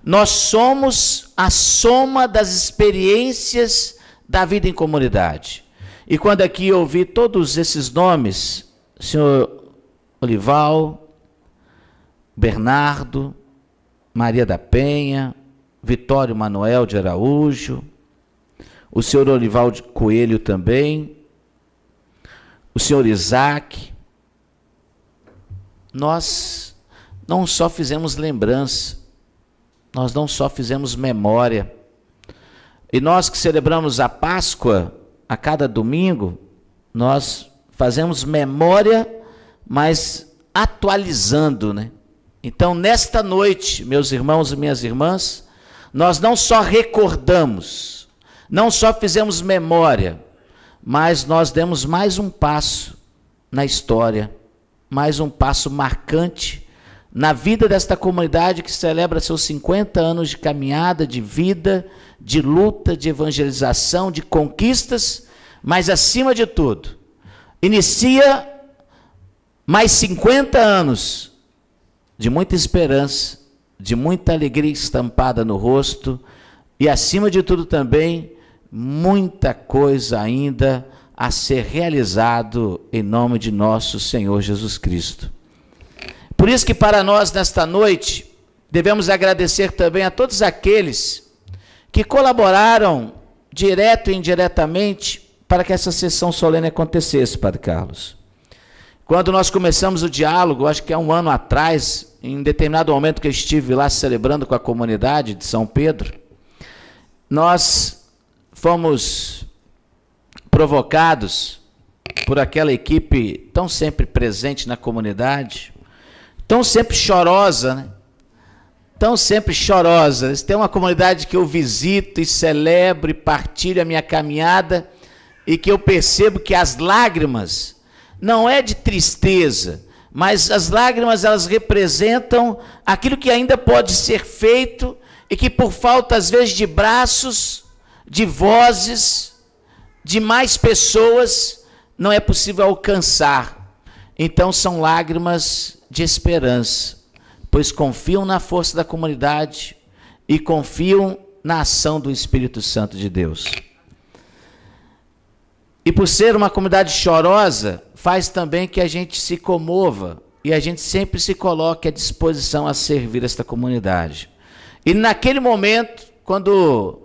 Nós somos a soma das experiências da vida em comunidade. E quando aqui eu ouvi todos esses nomes, senhor Olival, Bernardo, Maria da Penha, Vitório Manuel de Araújo, o senhor Olival de Coelho também, o senhor Isaac, nós não só fizemos lembrança, nós não só fizemos memória, e nós que celebramos a Páscoa a cada domingo, nós fazemos memória, mas atualizando, né? Então, nesta noite, meus irmãos e minhas irmãs, nós não só recordamos, não só fizemos memória, mas nós demos mais um passo na história, mais um passo marcante na vida desta comunidade que celebra seus 50 anos de caminhada, de vida, de luta, de evangelização, de conquistas, mas acima de tudo, inicia mais 50 anos de muita esperança, de muita alegria estampada no rosto e acima de tudo também, muita coisa ainda a ser realizado em nome de nosso Senhor Jesus Cristo. Por isso que para nós nesta noite, devemos agradecer também a todos aqueles que colaboraram direto e indiretamente para que essa sessão solene acontecesse, Padre Carlos. Quando nós começamos o diálogo, acho que há um ano atrás, em determinado momento que eu estive lá celebrando com a comunidade de São Pedro, nós fomos provocados por aquela equipe tão sempre presente na comunidade, tão sempre chorosa, né? Tão sempre chorosa. Tem uma comunidade que eu visito e celebro e partilho a minha caminhada e que eu percebo que as lágrimas não é de tristeza, mas as lágrimas elas representam aquilo que ainda pode ser feito e que por falta às vezes de braços, de vozes, de mais pessoas, não é possível alcançar. Então são lágrimas de esperança, pois confiam na força da comunidade e confiam na ação do Espírito Santo de Deus. E por ser uma comunidade chorosa, faz também que a gente se comova e a gente sempre se coloque à disposição a servir esta comunidade. E naquele momento, quando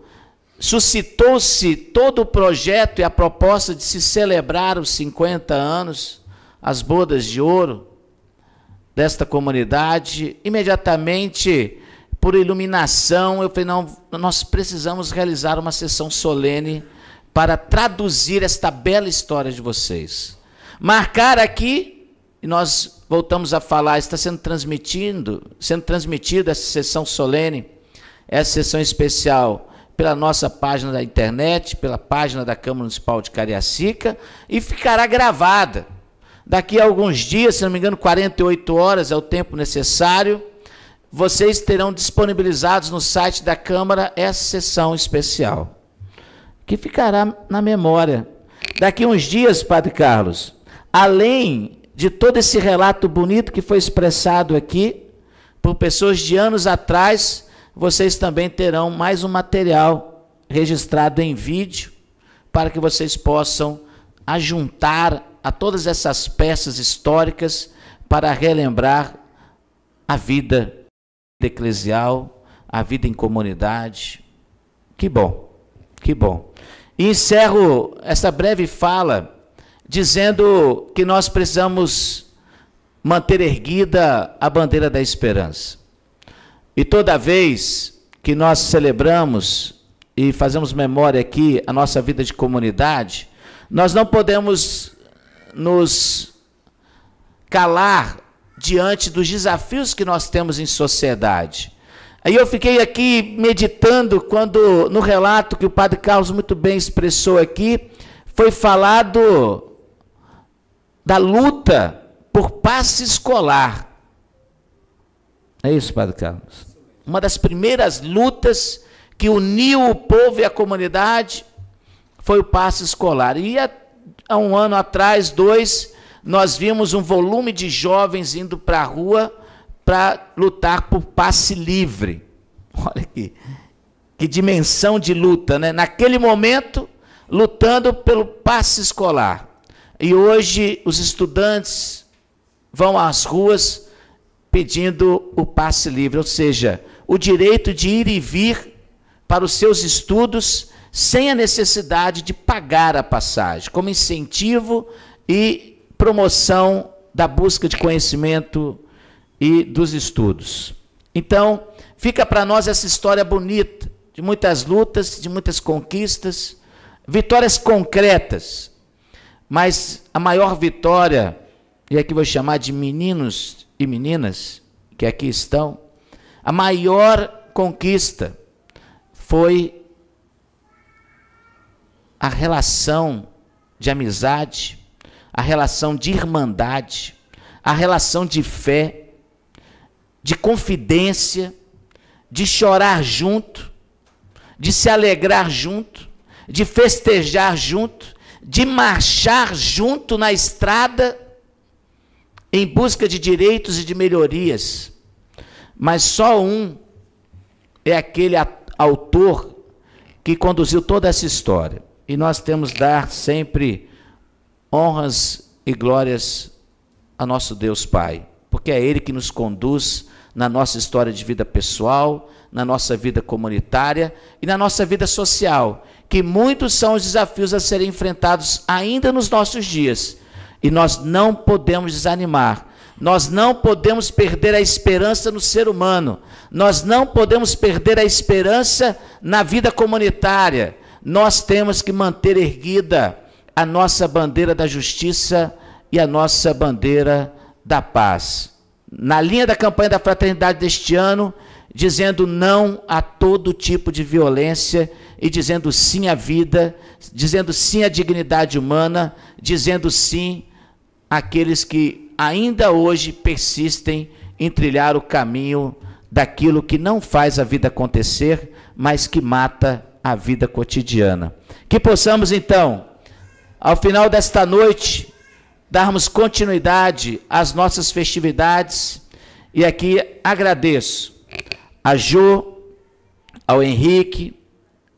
suscitou-se todo o projeto e a proposta de se celebrar os 50 anos, as bodas de ouro desta comunidade, imediatamente, por iluminação, eu falei, não, nós precisamos realizar uma sessão solene para traduzir esta bela história de vocês. Marcar aqui, e nós voltamos a falar, está sendo transmitida essa sessão solene, essa sessão especial, pela nossa página da internet, pela página da Câmara Municipal de Cariacica, e ficará gravada. Daqui a alguns dias, se não me engano, 48 horas é o tempo necessário, vocês terão disponibilizados no site da Câmara essa sessão especial, que ficará na memória. Daqui a uns dias, Padre Carlos, além de todo esse relato bonito que foi expressado aqui, por pessoas de anos atrás, vocês também terão mais um material registrado em vídeo, para que vocês possam ajuntar a todas essas peças históricas para relembrar a vida eclesial, a vida em comunidade. Que bom, que bom. E encerro essa breve fala dizendo que nós precisamos manter erguida a bandeira da esperança. E toda vez que nós celebramos e fazemos memória aqui a nossa vida de comunidade, nós não podemos nos calar diante dos desafios que nós temos em sociedade. Aí eu fiquei aqui meditando quando, no relato que o Padre Carlos muito bem expressou aqui, foi falado da luta por passe escolar. É isso, Padre Carlos? Uma das primeiras lutas que uniu o povo e a comunidade foi o passe escolar. E há um ano atrás, 2, nós vimos um volume de jovens indo para a rua para lutar por passe livre. Olha aqui, que dimensão de luta, né? Naquele momento, lutando pelo passe escolar. E hoje os estudantes vão às ruas pedindo o passe livre, ou seja, o direito de ir e vir para os seus estudos sem a necessidade de pagar a passagem, como incentivo e promoção da busca de conhecimento e dos estudos. Então, fica para nós essa história bonita, de muitas lutas, de muitas conquistas, vitórias concretas, mas a maior vitória, e aqui vou chamar de meninos e meninas que aqui estão, a maior conquista foi a relação de amizade, a relação de irmandade, a relação de fé, de confidência, de chorar junto, de se alegrar junto, de festejar junto, de marchar junto na estrada em busca de direitos e de melhorias. Mas só um é aquele autor que conduziu toda essa história. E nós temos de dar sempre honras e glórias a nosso Deus Pai, porque é Ele que nos conduz na nossa história de vida pessoal, na nossa vida comunitária e na nossa vida social, que muitos são os desafios a serem enfrentados ainda nos nossos dias. E nós não podemos desanimar, nós não podemos perder a esperança no ser humano, nós não podemos perder a esperança na vida comunitária. Nós temos que manter erguida a nossa bandeira da justiça e a nossa bandeira da paz. Na linha da campanha da fraternidade deste ano, dizendo não a todo tipo de violência e dizendo sim à vida, dizendo sim à dignidade humana, dizendo sim àqueles que ainda hoje persistem em trilhar o caminho daquilo que não faz a vida acontecer, mas que mata a vida cotidiana. Que possamos então, ao final desta noite, darmos continuidade às nossas festividades, e aqui agradeço a Jô, ao Henrique,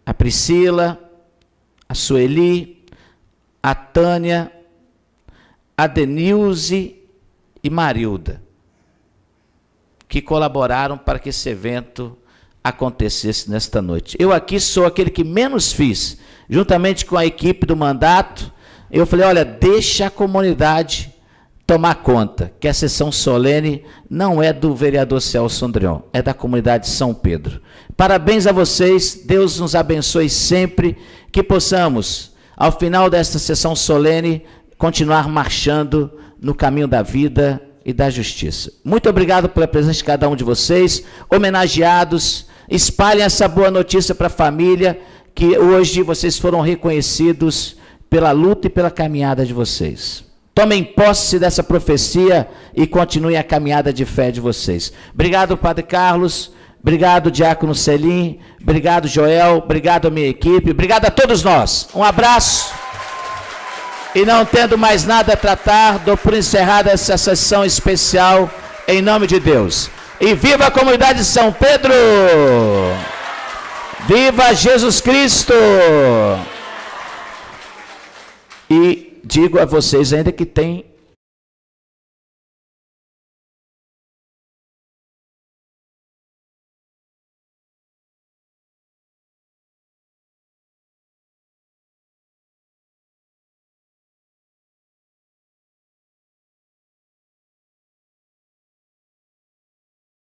a Priscila, a Sueli, a Tânia, a Denilze e Marilda, que colaboraram para que esse evento acontecesse nesta noite. Eu aqui sou aquele que menos fiz, juntamente com a equipe do mandato. Eu falei, olha, deixa a comunidade tomar conta, que a sessão solene não é do vereador Celso Andreon, é da comunidade de São Pedro. Parabéns a vocês, Deus nos abençoe sempre, que possamos, ao final desta sessão solene, continuar marchando no caminho da vida e da justiça. Muito obrigado pela presença de cada um de vocês, homenageados, espalhem essa boa notícia para a família, que hoje vocês foram reconhecidos pela luta e pela caminhada de vocês. Tomem posse dessa profecia e continuem a caminhada de fé de vocês. Obrigado, Padre Carlos, obrigado, Diácono Celim, obrigado, Joel, obrigado a minha equipe, obrigado a todos nós. Um abraço. E não tendo mais nada a tratar, dou por encerrada essa sessão especial, em nome de Deus. E viva a comunidade de São Pedro! Viva Jesus Cristo! E digo a vocês ainda que tem